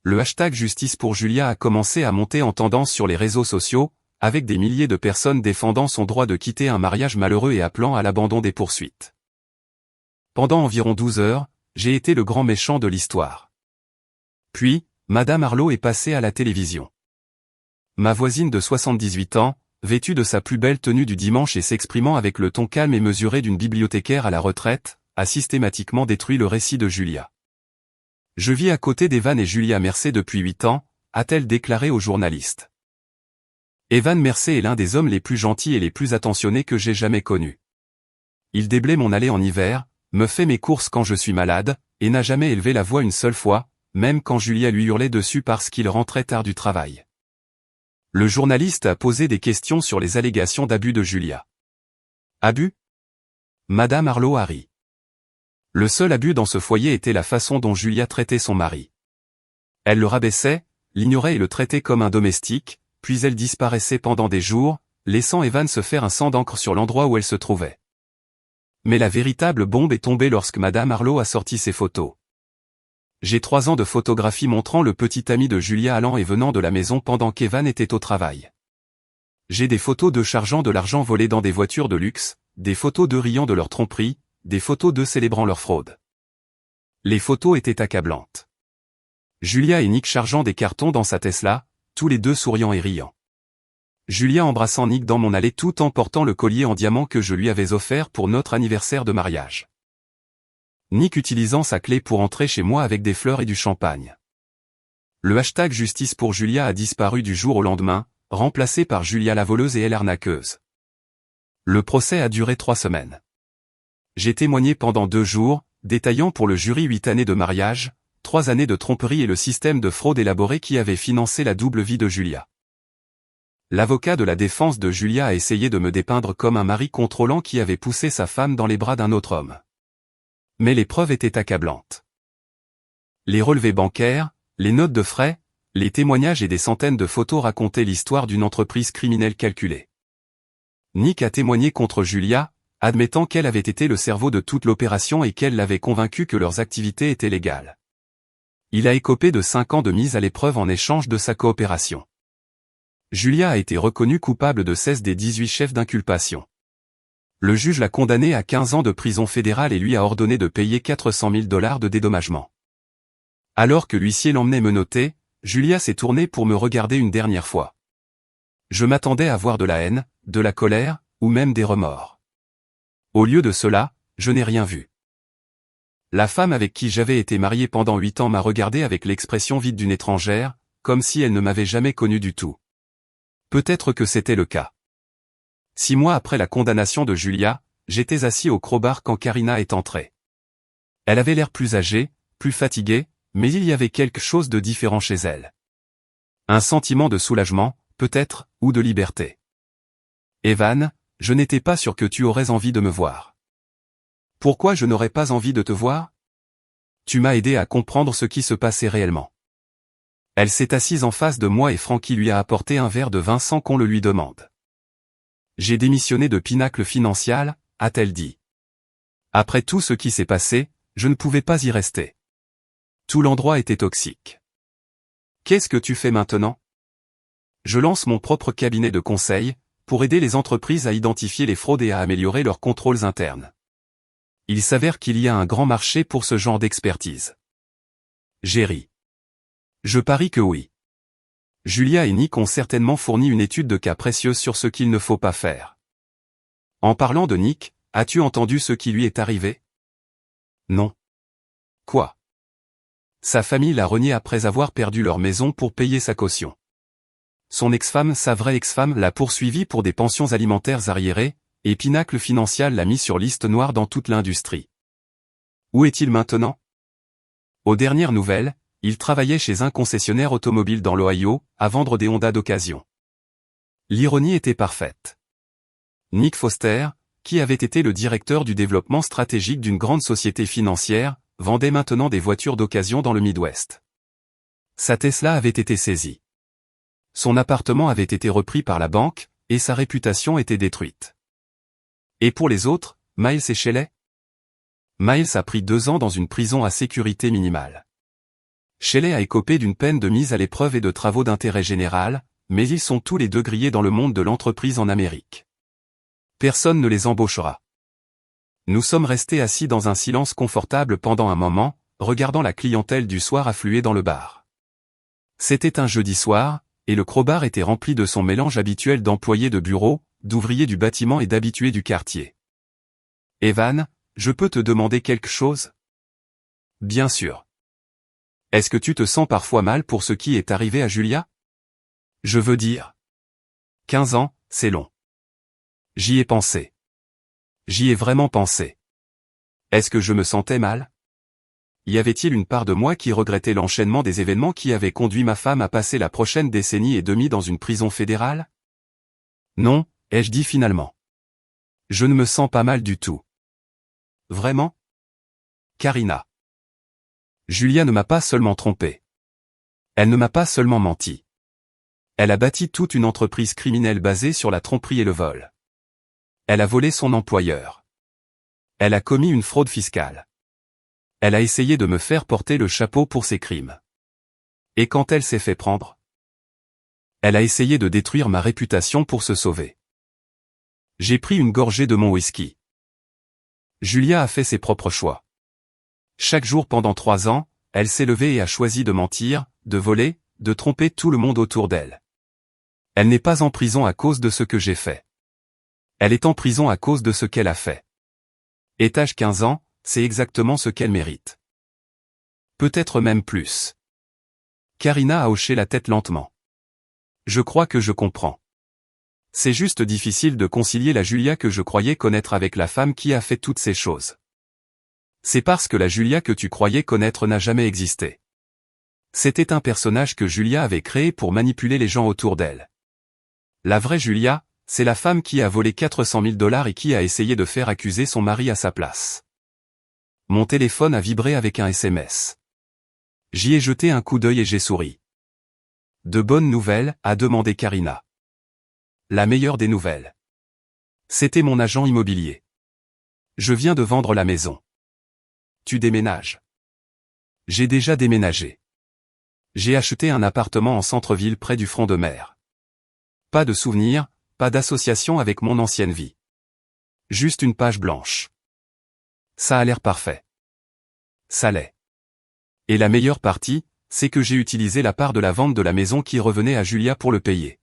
Le hashtag Justice pour Julia a commencé à monter en tendance sur les réseaux sociaux, avec des milliers de personnes défendant son droit de quitter un mariage malheureux et appelant à l'abandon des poursuites. Pendant environ 12 heures, j'ai été le grand méchant de l'histoire. Puis, Madame Arlo est passée à la télévision. Ma voisine de 78 ans, vêtue de sa plus belle tenue du dimanche et s'exprimant avec le ton calme et mesuré d'une bibliothécaire à la retraite, a systématiquement détruit le récit de Julia. Je vis à côté d'Evan et Julia Mercé depuis 8 ans, a-t-elle déclaré au journaliste. Evan Mercé est l'un des hommes les plus gentils et les plus attentionnés que j'ai jamais connus. Il déblaye mon allée en hiver, me fait mes courses quand je suis malade, et n'a jamais élevé la voix une seule fois, même quand Julia lui hurlait dessus parce qu'il rentrait tard du travail. Le journaliste a posé des questions sur les allégations d'abus de Julia. Abus ? Madame Arlo a ri. Le seul abus dans ce foyer était la façon dont Julia traitait son mari. Elle le rabaissait, l'ignorait et le traitait comme un domestique, puis elle disparaissait pendant des jours, laissant Evan se faire un sang d'encre sur l'endroit où elle se trouvait. Mais la véritable bombe est tombée lorsque Madame Arlo a sorti ses photos. J'ai 3 ans de photographies montrant le petit ami de Julia allant et venant de la maison pendant qu'Evan était au travail. J'ai des photos d'eux chargeant de l'argent volé dans des voitures de luxe, des photos d'eux riant de leur tromperie, des photos d'eux célébrant leur fraude. Les photos étaient accablantes. Julia et Nick chargeant des cartons dans sa Tesla, tous les deux souriant et riant. Julia embrassant Nick dans mon allée tout en portant le collier en diamant que je lui avais offert pour notre anniversaire de mariage. Nick utilisant sa clé pour entrer chez moi avec des fleurs et du champagne. Le hashtag Justice pour Julia a disparu du jour au lendemain, remplacé par Julia la voleuse et elle arnaqueuse. Le procès a duré 3 semaines. J'ai témoigné pendant 2 jours, détaillant pour le jury 8 années de mariage, 3 années de tromperie et le système de fraude élaboré qui avait financé la double vie de Julia. L'avocat de la défense de Julia a essayé de me dépeindre comme un mari contrôlant qui avait poussé sa femme dans les bras d'un autre homme. Mais les preuves étaient accablantes. Les relevés bancaires, les notes de frais, les témoignages et des centaines de photos racontaient l'histoire d'une entreprise criminelle calculée. Nick a témoigné contre Julia, admettant qu'elle avait été le cerveau de toute l'opération et qu'elle l'avait convaincu que leurs activités étaient légales. Il a écopé de 5 ans de mise à l'épreuve en échange de sa coopération. Julia a été reconnue coupable de 16 des 18 chefs d'inculpation. Le juge l'a condamnée à 15 ans de prison fédérale et lui a ordonné de payer 400 000 $ de dédommagement. Alors que l'huissier l'emmenait menotter, Julia s'est tournée pour me regarder une dernière fois. Je m'attendais à voir de la haine, de la colère, ou même des remords. Au lieu de cela, je n'ai rien vu. La femme avec qui j'avais été marié pendant 8 ans m'a regardé avec l'expression vide d'une étrangère, comme si elle ne m'avait jamais connu du tout. Peut-être que c'était le cas. 6 mois après la condamnation de Julia, j'étais assis au crowbar quand Karina est entrée. Elle avait l'air plus âgée, plus fatiguée, mais il y avait quelque chose de différent chez elle. Un sentiment de soulagement, peut-être, ou de liberté. Evan, je n'étais pas sûr que tu aurais envie de me voir. Pourquoi je n'aurais pas envie de te voir ? Tu m'as aidé à comprendre ce qui se passait réellement. Elle s'est assise en face de moi et Francky lui a apporté un verre de vin sans qu'on le lui demande. J'ai démissionné de Pinacle Financial, a-t-elle dit. Après tout ce qui s'est passé, je ne pouvais pas y rester. Tout l'endroit était toxique. Qu'est-ce que tu fais maintenant ? Je lance mon propre cabinet de conseil, pour aider les entreprises à identifier les fraudes et à améliorer leurs contrôles internes. Il s'avère qu'il y a un grand marché pour ce genre d'expertise. J'ai ri. Je parie que oui. Julia et Nick ont certainement fourni une étude de cas précieuse sur ce qu'il ne faut pas faire. En parlant de Nick, as-tu entendu ce qui lui est arrivé ? Non. Quoi ? Sa famille l'a renié après avoir perdu leur maison pour payer sa caution. Son ex-femme, sa vraie ex-femme, l'a poursuivi pour des pensions alimentaires arriérées, et Pinacle Financial l'a mis sur liste noire dans toute l'industrie. Où est-il maintenant ? Aux dernières nouvelles, il travaillait chez un concessionnaire automobile dans l'Ohio, à vendre des Honda d'occasion. L'ironie était parfaite. Nick Foster, qui avait été le directeur du développement stratégique d'une grande société financière, vendait maintenant des voitures d'occasion dans le Midwest. Sa Tesla avait été saisie. Son appartement avait été repris par la banque, et sa réputation était détruite. Et pour les autres, Miles et Shelley ? Miles a pris 2 ans dans une prison à sécurité minimale. Shelley a écopé d'une peine de mise à l'épreuve et de travaux d'intérêt général, mais ils sont tous les deux grillés dans le monde de l'entreprise en Amérique. Personne ne les embauchera. Nous sommes restés assis dans un silence confortable pendant un moment, regardant la clientèle du soir affluer dans le bar. C'était un jeudi soir, et le crowbar était rempli de son mélange habituel d'employés de bureau, d'ouvriers du bâtiment et d'habitués du quartier. Evan, je peux te demander quelque chose ? Bien sûr. Est-ce que tu te sens parfois mal pour ce qui est arrivé à Julia? Je veux dire. 15 ans, c'est long. J'y ai pensé. J'y ai vraiment pensé. Est-ce que je me sentais mal? Y avait-il une part de moi qui regrettait l'enchaînement des événements qui avaient conduit ma femme à passer la prochaine décennie et demie dans une prison fédérale? Non, ai-je dit finalement. Je ne me sens pas mal du tout. Vraiment? Karina. Julia ne m'a pas seulement trompé. Elle ne m'a pas seulement menti. Elle a bâti toute une entreprise criminelle basée sur la tromperie et le vol. Elle a volé son employeur. Elle a commis une fraude fiscale. Elle a essayé de me faire porter le chapeau pour ses crimes. Et quand elle s'est fait prendre? Elle a essayé de détruire ma réputation pour se sauver. J'ai pris une gorgée de mon whisky. Julia a fait ses propres choix. Chaque jour pendant 3 ans, elle s'est levée et a choisi de mentir, de voler, de tromper tout le monde autour d'elle. Elle n'est pas en prison à cause de ce que j'ai fait. Elle est en prison à cause de ce qu'elle a fait. Et âge 15 ans, c'est exactement ce qu'elle mérite. Peut-être même plus. Karina a hoché la tête lentement. Je crois que je comprends. C'est juste difficile de concilier la Julia que je croyais connaître avec la femme qui a fait toutes ces choses. C'est parce que la Julia que tu croyais connaître n'a jamais existé. C'était un personnage que Julia avait créé pour manipuler les gens autour d'elle. La vraie Julia, c'est la femme qui a volé 400 000 $ et qui a essayé de faire accuser son mari à sa place. Mon téléphone a vibré avec un SMS. J'y ai jeté un coup d'œil et j'ai souri. De bonnes nouvelles, a demandé Karina. La meilleure des nouvelles. C'était mon agent immobilier. Je viens de vendre la maison. Tu déménages. J'ai déjà déménagé. J'ai acheté un appartement en centre-ville près du front de mer. Pas de souvenirs, pas d'association avec mon ancienne vie. Juste une page blanche. Ça a l'air parfait. Ça l'est. Et la meilleure partie, c'est que j'ai utilisé la part de la vente de la maison qui revenait à Julia pour le payer.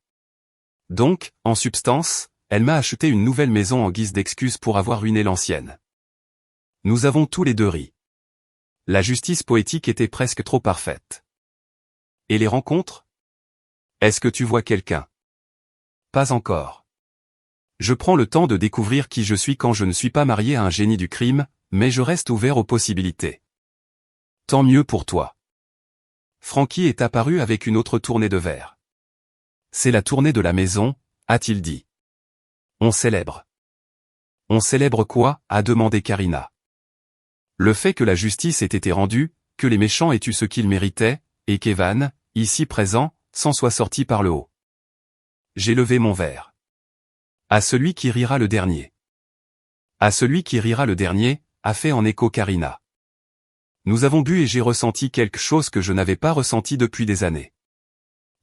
Donc, en substance, elle m'a acheté une nouvelle maison en guise d'excuse pour avoir ruiné l'ancienne. Nous avons tous les deux ri. La justice poétique était presque trop parfaite. Et les rencontres? Est-ce que tu vois quelqu'un? Pas encore. Je prends le temps de découvrir qui je suis quand je ne suis pas marié à un génie du crime, mais je reste ouvert aux possibilités. Tant mieux pour toi. Frankie est apparu avec une autre tournée de verre. C'est la tournée de la maison, a-t-il dit. On célèbre. On célèbre quoi? A demandé Karina. Le fait que la justice ait été rendue, que les méchants aient eu ce qu'ils méritaient, et qu'Evan, ici présent, s'en soit sorti par le haut. J'ai levé mon verre. À celui qui rira le dernier. À celui qui rira le dernier, a fait en écho Karina. Nous avons bu et j'ai ressenti quelque chose que je n'avais pas ressenti depuis des années.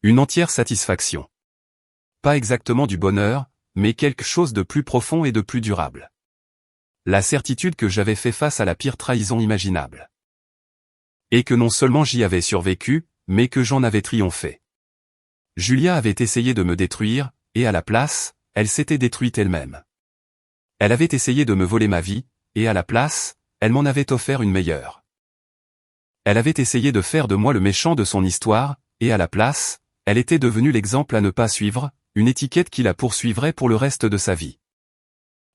Une entière satisfaction. Pas exactement du bonheur, mais quelque chose de plus profond et de plus durable. La certitude que j'avais fait face à la pire trahison imaginable. Et que non seulement j'y avais survécu, mais que j'en avais triomphé. Julia avait essayé de me détruire, et à la place, elle s'était détruite elle-même. Elle avait essayé de me voler ma vie, et à la place, elle m'en avait offert une meilleure. Elle avait essayé de faire de moi le méchant de son histoire, et à la place, elle était devenue l'exemple à ne pas suivre, une étiquette qui la poursuivrait pour le reste de sa vie.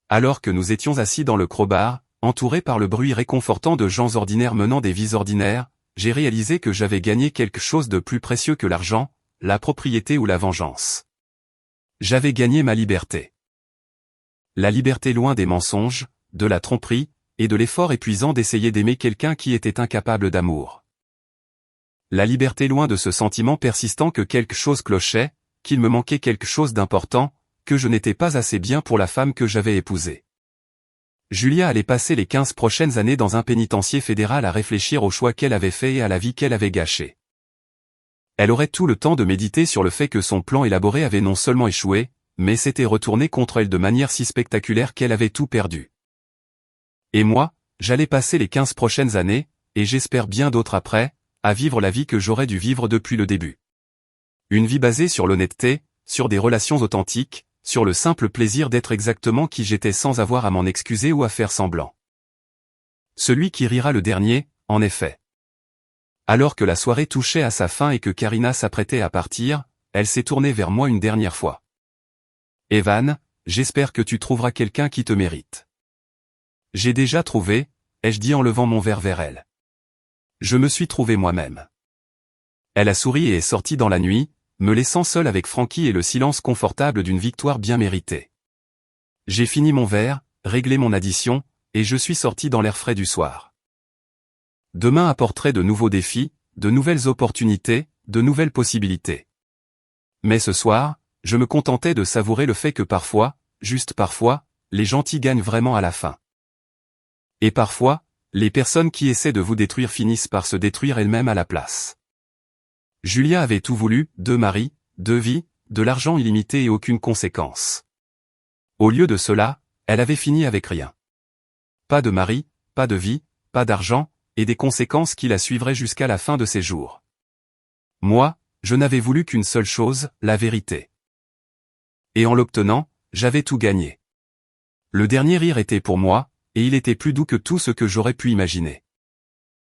Alors que nous étions assis dans le crowbar, entourés par le bruit réconfortant de gens ordinaires menant des vies ordinaires, j'ai réalisé que j'avais gagné quelque chose de plus précieux que l'argent, la propriété ou la vengeance. J'avais gagné ma liberté. La liberté loin des mensonges, de la tromperie, et de l'effort épuisant d'essayer d'aimer quelqu'un qui était incapable d'amour. La liberté loin de ce sentiment persistant que quelque chose clochait, qu'il me manquait quelque chose d'important, que je n'étais pas assez bien pour la femme que j'avais épousée. Julia allait passer les 15 prochaines années dans un pénitencier fédéral à réfléchir aux choix qu'elle avait faits et à la vie qu'elle avait gâchée. Elle aurait tout le temps de méditer sur le fait que son plan élaboré avait non seulement échoué, mais s'était retourné contre elle de manière si spectaculaire qu'elle avait tout perdu. Et moi, j'allais passer les 15 prochaines années, et j'espère bien d'autres après, à vivre la vie que j'aurais dû vivre depuis le début. Une vie basée sur l'honnêteté, sur des relations authentiques, sur le simple plaisir d'être exactement qui j'étais sans avoir à m'en excuser ou à faire semblant. Celui qui rira le dernier, en effet. Alors que la soirée touchait à sa fin et que Karina s'apprêtait à partir, elle s'est tournée vers moi une dernière fois. Evan, j'espère que tu trouveras quelqu'un qui te mérite. J'ai déjà trouvé, ai-je dit en levant mon verre vers elle. Je me suis trouvé moi-même. Elle a souri et est sortie dans la nuit, me laissant seul avec Frankie et le silence confortable d'une victoire bien méritée. J'ai fini mon verre, réglé mon addition, et je suis sorti dans l'air frais du soir. Demain apporterait de nouveaux défis, de nouvelles opportunités, de nouvelles possibilités. Mais ce soir, je me contentais de savourer le fait que parfois, juste parfois, les gentils gagnent vraiment à la fin. Et parfois, les personnes qui essaient de vous détruire finissent par se détruire elles-mêmes à la place. Julia avait tout voulu, 2 maris, 2 vies, de l'argent illimité et aucune conséquence. Au lieu de cela, elle avait fini avec rien. Pas de mari, pas de vie, pas d'argent, et des conséquences qui la suivraient jusqu'à la fin de ses jours. Moi, je n'avais voulu qu'une seule chose, la vérité. Et en l'obtenant, j'avais tout gagné. Le dernier rire était pour moi, et il était plus doux que tout ce que j'aurais pu imaginer.